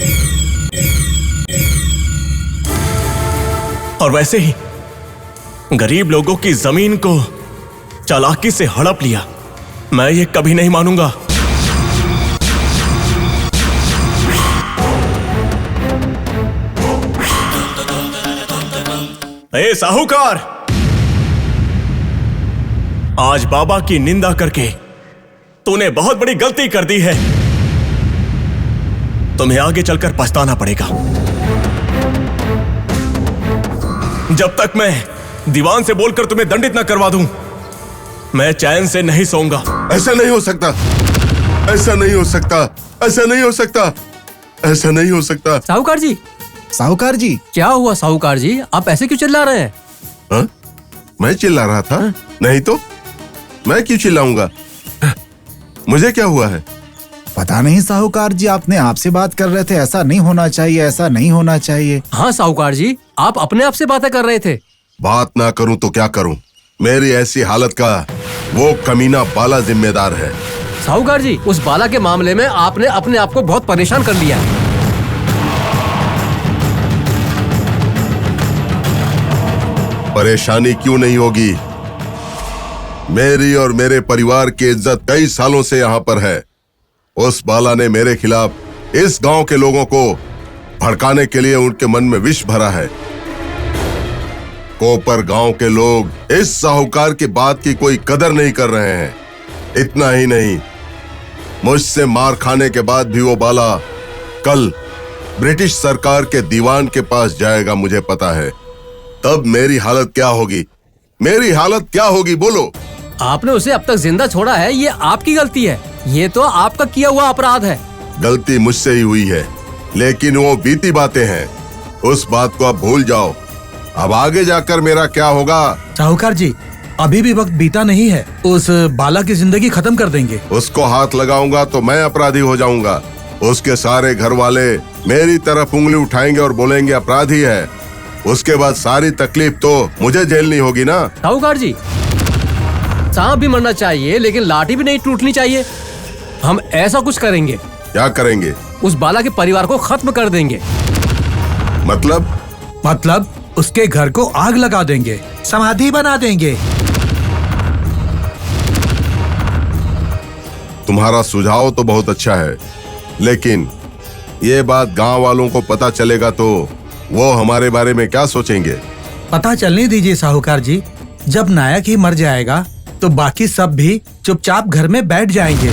और वैसे ही गरीब लोगों की जमीन को चालाकी से हड़प लिया, मैं ये कभी नहीं मानूंगा। ए साहूकार, आज बाबा की निंदा करके तूने बहुत बड़ी गलती कर दी है। तुम्हें आगे चलकर पछताना पड़ेगा। जब तक मैं दीवान से बोलकर तुम्हें दंडित न करवा दूं, मैं चैन से नहीं सोऊंगा। ऐसा नहीं हो सकता, ऐसा नहीं हो सकता, ऐसा नहीं हो सकता, ऐसा नहीं हो सकता। साहूकार जी, साहूकार जी, क्या हुआ साहूकार जी? आप ऐसे क्यों चिल्ला रहे हैं? हा? मैं चिल्ला रहा था? नहीं तो मैं क्यों चिल्लाऊंगा? मुझे क्या हुआ है? पता नहीं साहूकार जी, आपने आपसे बात कर रहे थे, ऐसा नहीं होना चाहिए, ऐसा नहीं होना चाहिए। हाँ साहूकार जी, आप अपने आप से बातें कर रहे थे। बात ना करूं तो क्या करूं? मेरी ऐसी हालत का वो कमीना बाला जिम्मेदार है। साहूकार जी, उस बाला के मामले में आपने अपने आप को बहुत परेशान कर लिया है। परेशानी क्यों नहीं होगी? मेरी और मेरे परिवार की इज्जत कई सालों से यहाँ पर है। उस बाला ने मेरे खिलाफ इस गांव के लोगों को भड़काने के लिए उनके मन में विष भरा है। कोपर गांव के लोग इस साहूकार की बात की कोई कदर नहीं कर रहे हैं। इतना ही नहीं, मुझसे मार खाने के बाद भी वो बाला कल ब्रिटिश सरकार के दीवान के पास जाएगा, मुझे पता है। तब मेरी हालत क्या होगी? मेरी हालत क्या होगी बोलो? आपने उसे अब तक जिंदा छोड़ा है, ये आपकी गलती है। ये तो आपका किया हुआ अपराध है। गलती मुझसे ही हुई है, लेकिन वो बीती बातें हैं। उस बात को अब भूल जाओ। अब आगे जाकर मेरा क्या होगा? साहूकार जी, अभी भी वक्त बीता नहीं है। उस बाला की जिंदगी खत्म कर देंगे। उसको हाथ लगाऊंगा तो मैं अपराधी हो जाऊंगा। उसके सारे घर वाले मेरी तरफ उंगली उठाएंगे और बोलेंगे अपराधी है। उसके बाद सारी तकलीफ तो मुझे झेलनी होगी ना। साहूकार जी, सांप भी मरना चाहिए लेकिन लाठी भी नहीं टूटनी चाहिए। हम ऐसा कुछ करेंगे। क्या करेंगे? उस बाला के परिवार को खत्म कर देंगे। मतलब उसके घर को आग लगा देंगे, समाधि बना देंगे। तुम्हारा सुझाव तो बहुत अच्छा है, लेकिन ये बात गांव वालों को पता चलेगा तो वो हमारे बारे में क्या सोचेंगे? पता चलने दीजिए साहूकार जी। जब नायक ही मर जाएगा तो बाकी सब भी चुपचाप घर में बैठ जाएंगे।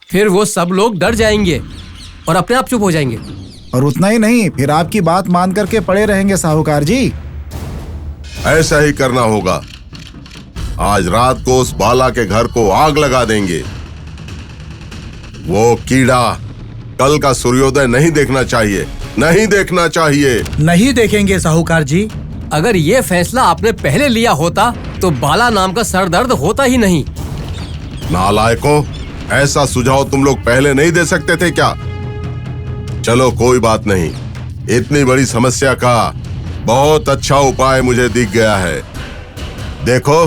फिर वो सब लोग डर जाएंगे और अपने आप चुप हो जाएंगे। और उतना ही नहीं, फिर आपकी बात मान करके पड़े रहेंगे साहूकार जी। ऐसा ही करना होगा। आज रात को उस बाला के घर को आग लगा देंगे। वो कीड़ा कल का सूर्योदय नहीं देखना चाहिए, नहीं देखना चाहिए। नहीं देखेंगे साहूकार जी। अगर ये फैसला आपने पहले लिया होता तो बाला नाम का सरदर्द होता ही नहीं। नालायकों, ऐसा सुझाव तुम लोग पहले नहीं दे सकते थे क्या? चलो कोई बात नहीं, इतनी बड़ी समस्या का बहुत अच्छा उपाय मुझे दिख गया है। देखो,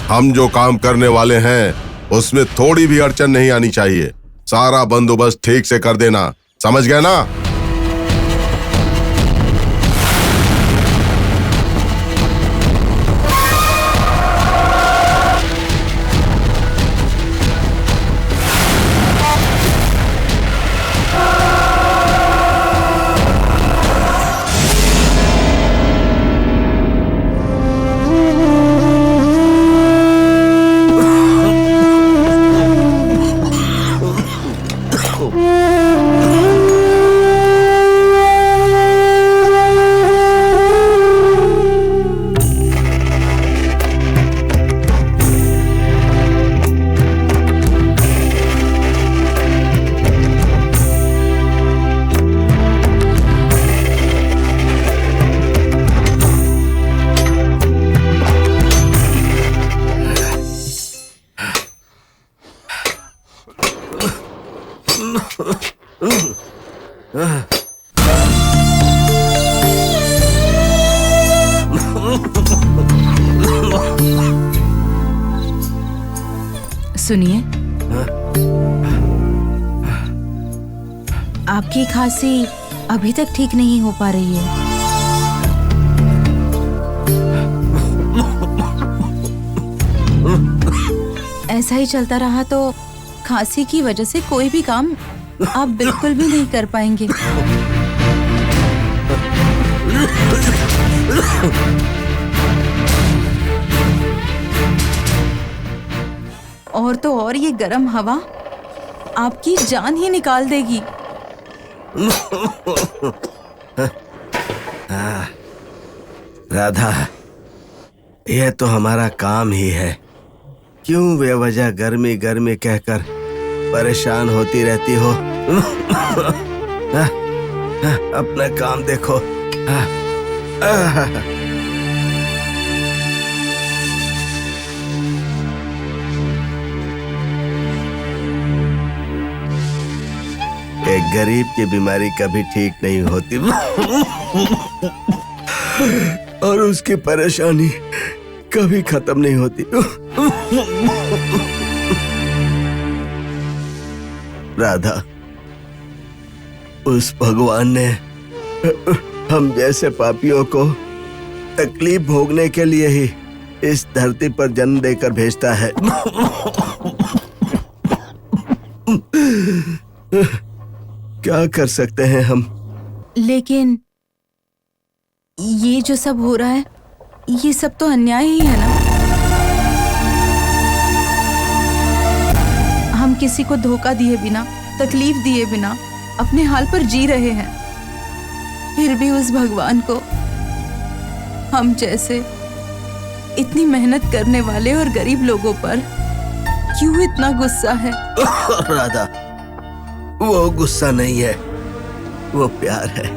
हम जो काम करने वाले हैं उसमें थोड़ी भी अड़चन नहीं आनी चाहिए। सारा बंदोबस्त ठीक से कर देना, समझ गए ना? सुनिए, आपकी खांसी अभी तक ठीक नहीं हो पा रही है। ऐसा ही चलता रहा तो खांसी की वजह से कोई भी काम आप बिल्कुल भी नहीं कर पाएंगे। और तो और ये गर्म हवा आपकी जान ही निकाल देगी। राधा, यह तो हमारा काम ही है। क्यों बेवजह गर्मी गर्मी कहकर परेशान होती रहती हो? अपना काम देखो। एक गरीब की बीमारी कभी ठीक नहीं होती और उसकी परेशानी कभी खत्म नहीं होती। राधा, उस भगवान ने हम जैसे पापियों को तकलीफ भोगने के लिए ही इस धरती पर जन्म देकर भेजता है। क्या कर सकते हैं हम? लेकिन ये जो सब हो रहा है, ये सब तो अन्याय ही है ना। हम किसी को धोखा दिए बिना, तकलीफ दिए बिना अपने हाल पर जी रहे हैं। फिर भी उस भगवान को हम जैसे इतनी मेहनत करने वाले और गरीब लोगों पर क्यों इतना गुस्सा है? राधा, वो गुस्सा नहीं है, वो प्यार है।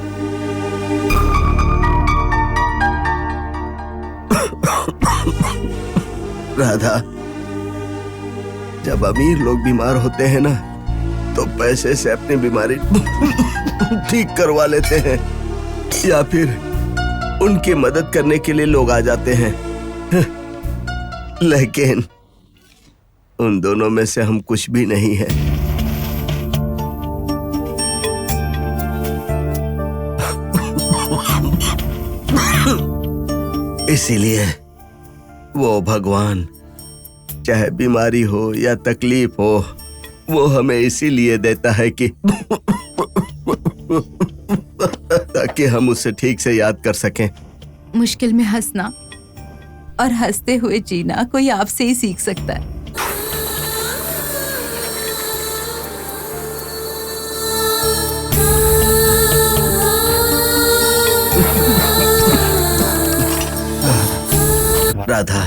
राधा, जब अमीर लोग बीमार होते हैं ना, तो पैसे से अपनी बीमारी ठीक करवा लेते हैं, या फिर उनकी मदद करने के लिए लोग आ जाते हैं। लेकिन उन दोनों में से हम कुछ भी नहीं है। इसीलिए वो भगवान, चाहे बीमारी हो या तकलीफ हो, वो हमें इसीलिए देता है कि ताकि हम उसे ठीक से याद कर सकें। मुश्किल में हंसना और हंसते हुए जीना कोई आपसे ही सीख सकता है। राधा,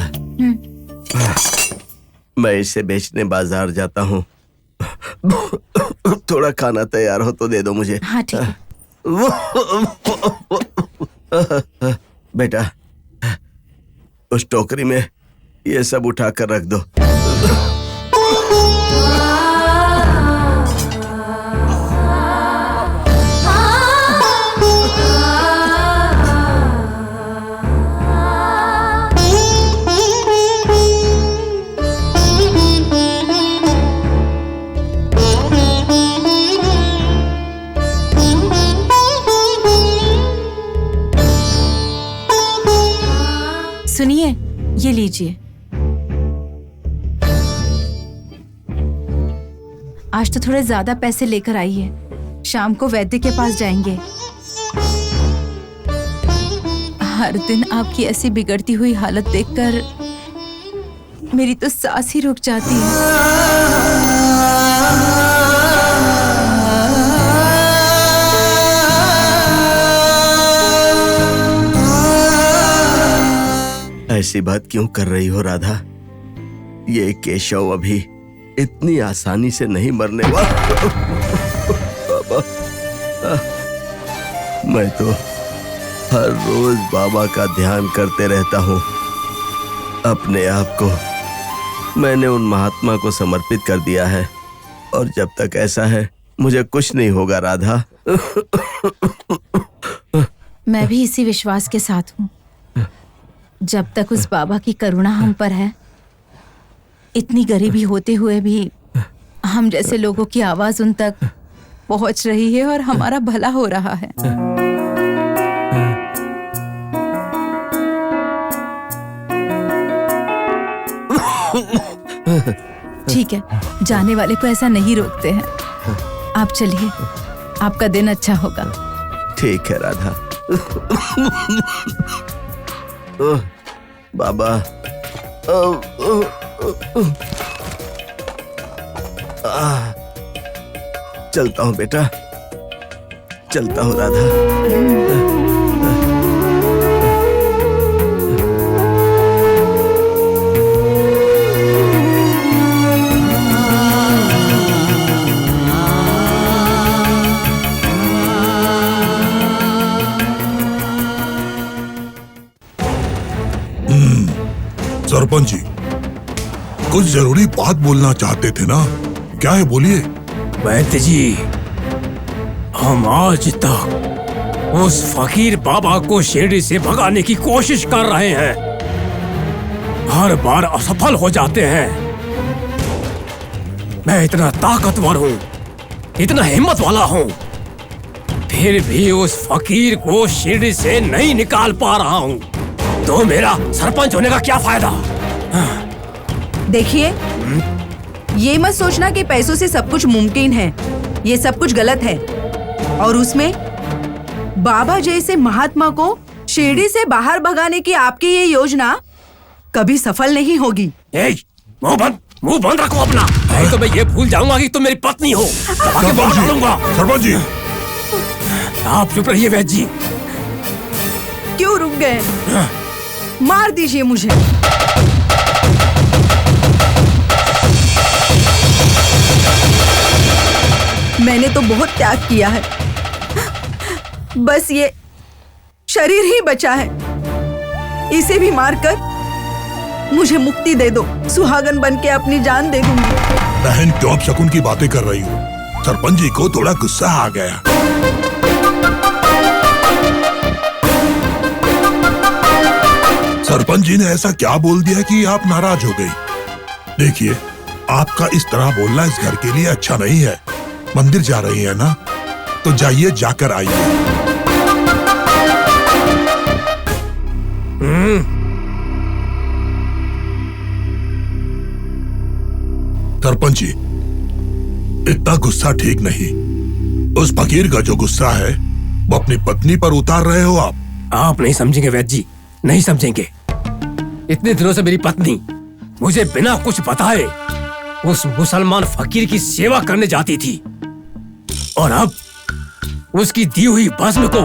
मैं इसे बेचने बाजार जाता हूँ। थोड़ा खाना तैयार हो तो दे दो मुझे। हाँ ठीक है। बेटा, उस टोकरी में ये सब उठा कर रख दो। सुनिए, ये लीजिए। आज तो थोड़े ज्यादा पैसे लेकर आइए, शाम को वैद्य के पास जाएंगे। हर दिन आपकी ऐसी बिगड़ती हुई हालत देखकर मेरी तो सांस ही रुक जाती है। ऐसी बात क्यों कर रही हो राधा? ये केशव अभी इतनी आसानी से नहीं मरने वाला। बाबा, मैं तो हर रोज बाबा का ध्यान करते रहता हूँ। अपने आप को मैंने उन महात्मा को समर्पित कर दिया है, और जब तक ऐसा है मुझे कुछ नहीं होगा राधा। मैं भी इसी विश्वास के साथ हूँ। जब तक उस बाबा की करुणा हम पर है, इतनी गरीबी होते हुए भी हम जैसे लोगों की आवाज उन तक पहुंच रही है और हमारा भला हो रहा है। ठीक है, जाने वाले को ऐसा नहीं रोकते हैं। आप चलिए, आपका दिन अच्छा होगा। ठीक है राधा। बाबा चलता हूँ बेटा, चलता हूँ राधा। सरपंच जी, कुछ जरूरी बात बोलना चाहते थे ना? क्या है, बोलिए। वैद्य जी, हम आज तक उस फकीर बाबा को शिरडी से भगाने की कोशिश कर रहे हैं, हर बार असफल हो जाते हैं। मैं इतना ताकतवर हूँ, इतना हिम्मत वाला हूँ, फिर भी उस फकीर को शिरडी से नहीं निकाल पा रहा हूँ, तो मेरा सरपंच होने का क्या फायदा? देखिए, ये मत सोचना कि पैसों से सब कुछ मुमकिन है। ये सब कुछ गलत है, और उसमें बाबा जैसे महात्मा को शिरडी से बाहर भगाने की आपकी ये योजना कभी सफल नहीं होगी। मुंह बंद रखो अपना, नहीं तो मैं ये भूल जाऊंगा कि तुम मेरी पत्नी हो। सरपंच जी, आप चुप रहिए वैद्य जी। क्यों रुक गए? मार दीजिए मुझे। मैंने तो बहुत त्याग किया है, बस ये शरीर ही बचा है। इसे भी मारकर मुझे मुक्ति दे दो, सुहागन बन के अपनी जान दे दूंगी। बहन, क्यों आप शकुन की बातें कर रही हो? सरपंच जी को थोड़ा गुस्सा आ गया। सरपंच जी ने ऐसा क्या बोल दिया कि आप नाराज हो गई? देखिए, आपका इस तरह बोलना इस घर के लिए अच्छा नहीं है। मंदिर जा रही है ना, तो जाइए, जाकर आइए। सरपंच जी, इतना गुस्सा ठीक नहीं। उस फकीर का जो गुस्सा है वो अपनी पत्नी पर उतार रहे हो आप। आप नहीं समझेंगे वैद्य जी, नहीं समझेंगे। इतने दिनों से मेरी पत्नी मुझे बिना कुछ बताए उस मुसलमान फकीर की सेवा करने जाती थी, और अब उसकी दी हुई भस्म को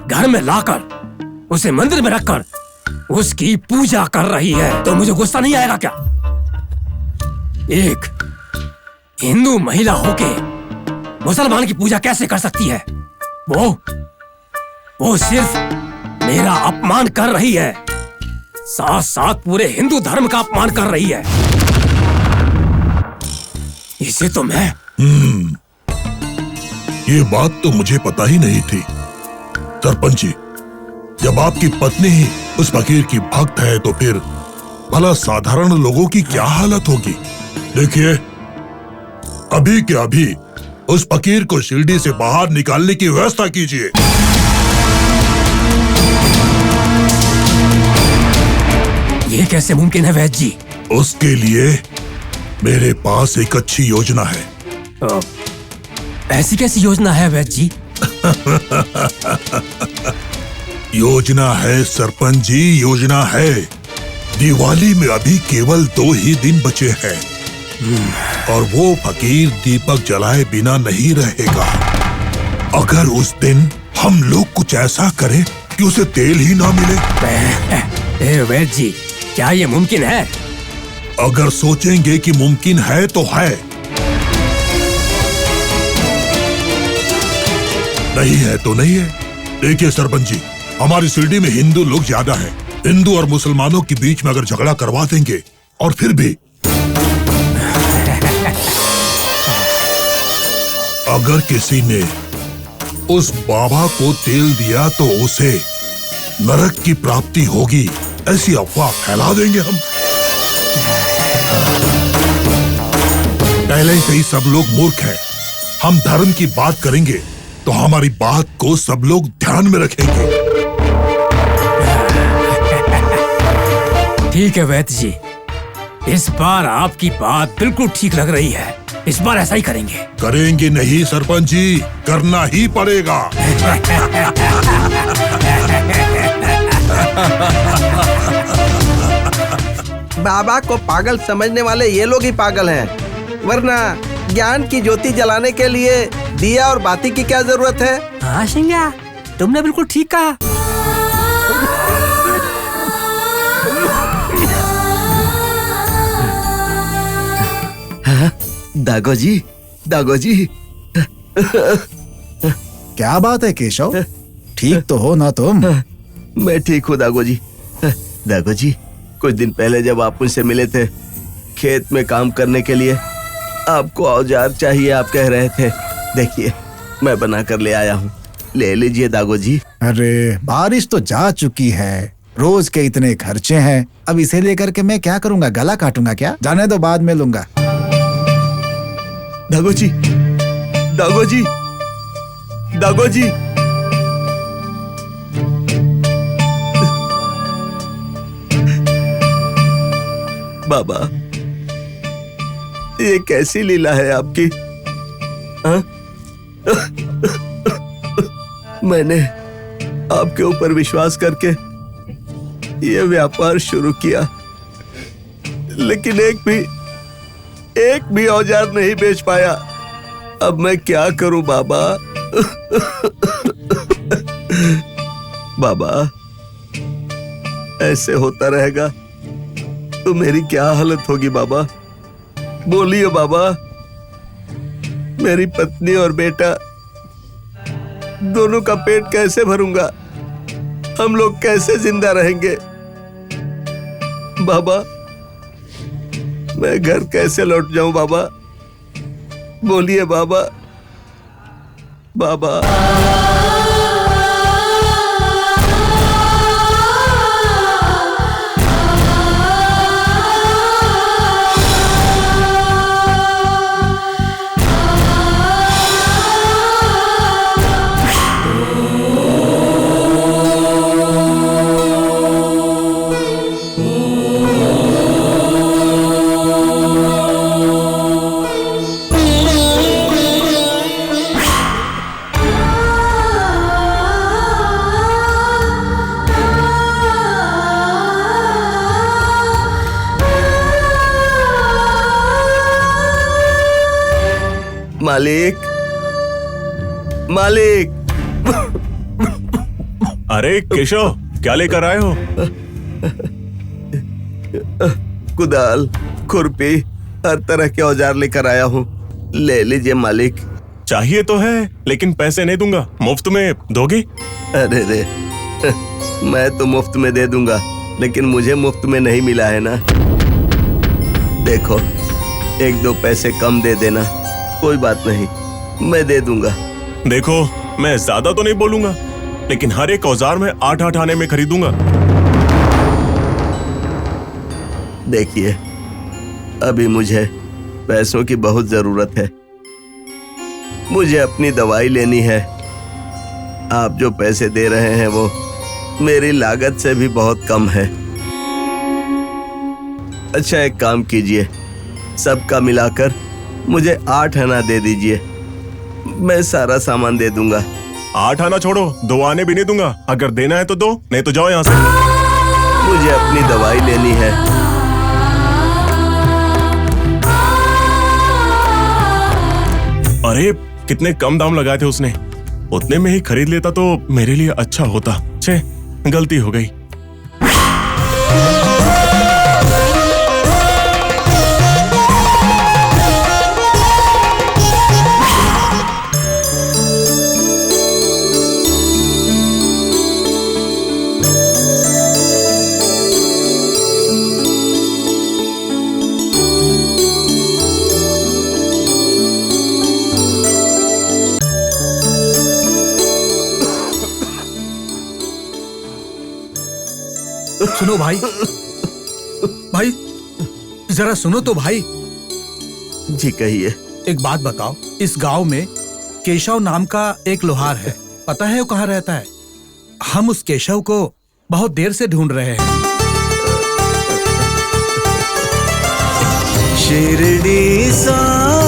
घर में लाकर उसे मंदिर में रखकर उसकी पूजा कर रही है, तो मुझे गुस्सा नहीं आएगा क्या? एक हिंदू महिला होके मुसलमान की पूजा कैसे कर सकती है? वो सिर्फ मेरा अपमान कर रही है, साथ साथ पूरे हिंदू धर्म का अपमान कर रही है। इसे तो मैं ये बात तो मुझे पता ही नहीं थी। सरपंच जी, जब आपकी पत्नी ही उस फकीर की भक्त है, तो फिर भला साधारण लोगों की क्या हालत होगी? देखिए, अभी के अभी उस फकीर को शिरडी से बाहर निकालने की व्यवस्था कीजिए। ये कैसे मुमकिन है वैद्य जी? उसके लिए मेरे पास एक अच्छी योजना है। ऐसी कैसी योजना है वैद्य जी? योजना है सरपंच जी, योजना है। दिवाली में अभी केवल 2 ही दिन बचे हैं, और वो फकीर दीपक जलाए बिना नहीं रहेगा। अगर उस दिन हम लोग कुछ ऐसा करें कि उसे तेल ही ना मिले। वैद्य जी, क्या ये मुमकिन है? अगर सोचेंगे कि मुमकिन है तो है, नहीं है तो नहीं है। देखिए सरपंच जी, हमारी शिरडी में हिंदू लोग ज्यादा हैं। हिंदू और मुसलमानों के बीच में अगर झगड़ा करवा देंगे और फिर भी अगर किसी ने उस बाबा को तेल दिया तो उसे नरक की प्राप्ति होगी, ऐसी अफवाह फैला देंगे हम। पहले से ही सब लोग मूर्ख हैं। हम धर्म की बात करेंगे तो हमारी बात को सब लोग ध्यान में रखेंगे। ठीक है वैद्य जी, इस बार आपकी बात बिल्कुल ठीक लग रही है। इस बार ऐसा ही करेंगे। करेंगे नहीं सरपंच जी, करना ही पड़ेगा। बाबा को पागल समझने वाले ये लोग ही पागल हैं, वरना ज्ञान की ज्योति जलाने के लिए दिया और बाती की क्या जरूरत है? हाँ सिंगा, तुमने बिल्कुल ठीक कहा। दागोजी, दागोजी। क्या बात है केशव, ठीक तो हो ना तुम? मैं ठीक हूँ दागोजी। दागोजी, कुछ दिन पहले जब आप मुझसे मिले थे खेत में काम करने के लिए, आपको औजार चाहिए आप कह रहे थे। देखिए मैं बना कर ले आया हूँ, ले लीजिए दागोजी। अरे बारिश तो जा चुकी है, रोज के इतने खर्चे हैं, अब इसे लेकर के मैं क्या करूँगा? गला काटूंगा क्या? जाने दो, बाद में लूंगा। दागोजी, दागोजी, दागोजी। बाबा, ये कैसी लीला है आपकी? मैंने आपके ऊपर विश्वास करके ये व्यापार शुरू किया, लेकिन एक भी औजार नहीं बेच पाया। अब मैं क्या करूं बाबा? बाबा, ऐसे होता रहेगा तो मेरी क्या हालत होगी बाबा? बोलिए बाबा। मेरी पत्नी और बेटा दोनों का पेट कैसे भरूंगा? हम लोग कैसे जिंदा रहेंगे? बाबा, मैं घर कैसे लौट जाऊं बाबा? बोलिए बाबा। बाबा, मालिक, मालिक। अरे केशव, क्या लेकर आए हो? कुदाल, खुरपी, हर तरह के औजार लेकर आया हूँ, ले लीजिए मालिक। चाहिए तो है, लेकिन पैसे नहीं दूंगा। मुफ्त में दोगे? अरे रे, मैं तो मुफ्त में दे दूंगा, लेकिन मुझे मुफ्त में नहीं मिला है ना। देखो, 1-2 पैसे कम दे देना, कोई बात नहीं, मैं दे दूंगा। देखो, मैं ज्यादा तो नहीं बोलूंगा, लेकिन हर एक औजार में 8-8 आने में खरीदूंगा। देखिए, अभी मुझे पैसों की बहुत जरूरत है, मुझे अपनी दवाई लेनी है। आप जो पैसे दे रहे हैं वो मेरी लागत से भी बहुत कम है। अच्छा, एक काम कीजिए, सबका मिलाकर मुझे 8 आना दे दीजिए, मैं सारा सामान दे दूंगा। 8 आना छोड़ो, 2 आने भी नहीं दूंगा। अगर देना है तो दो, नहीं तो जाओ यहाँ से। मुझे अपनी दवाई लेनी है। अरे कितने कम दाम लगाए थे उसने, उतने में ही खरीद लेता तो मेरे लिए अच्छा होता। छे, गलती हो गई। सुनो भाई, भाई जरा सुनो तो भाई। जी कहिए। एक बात बताओ, इस गांव में केशव नाम का एक लोहार है, पता है वो कहाँ रहता है? हम उस केशव को बहुत देर से ढूंढ रहे हैं। शिरडी सा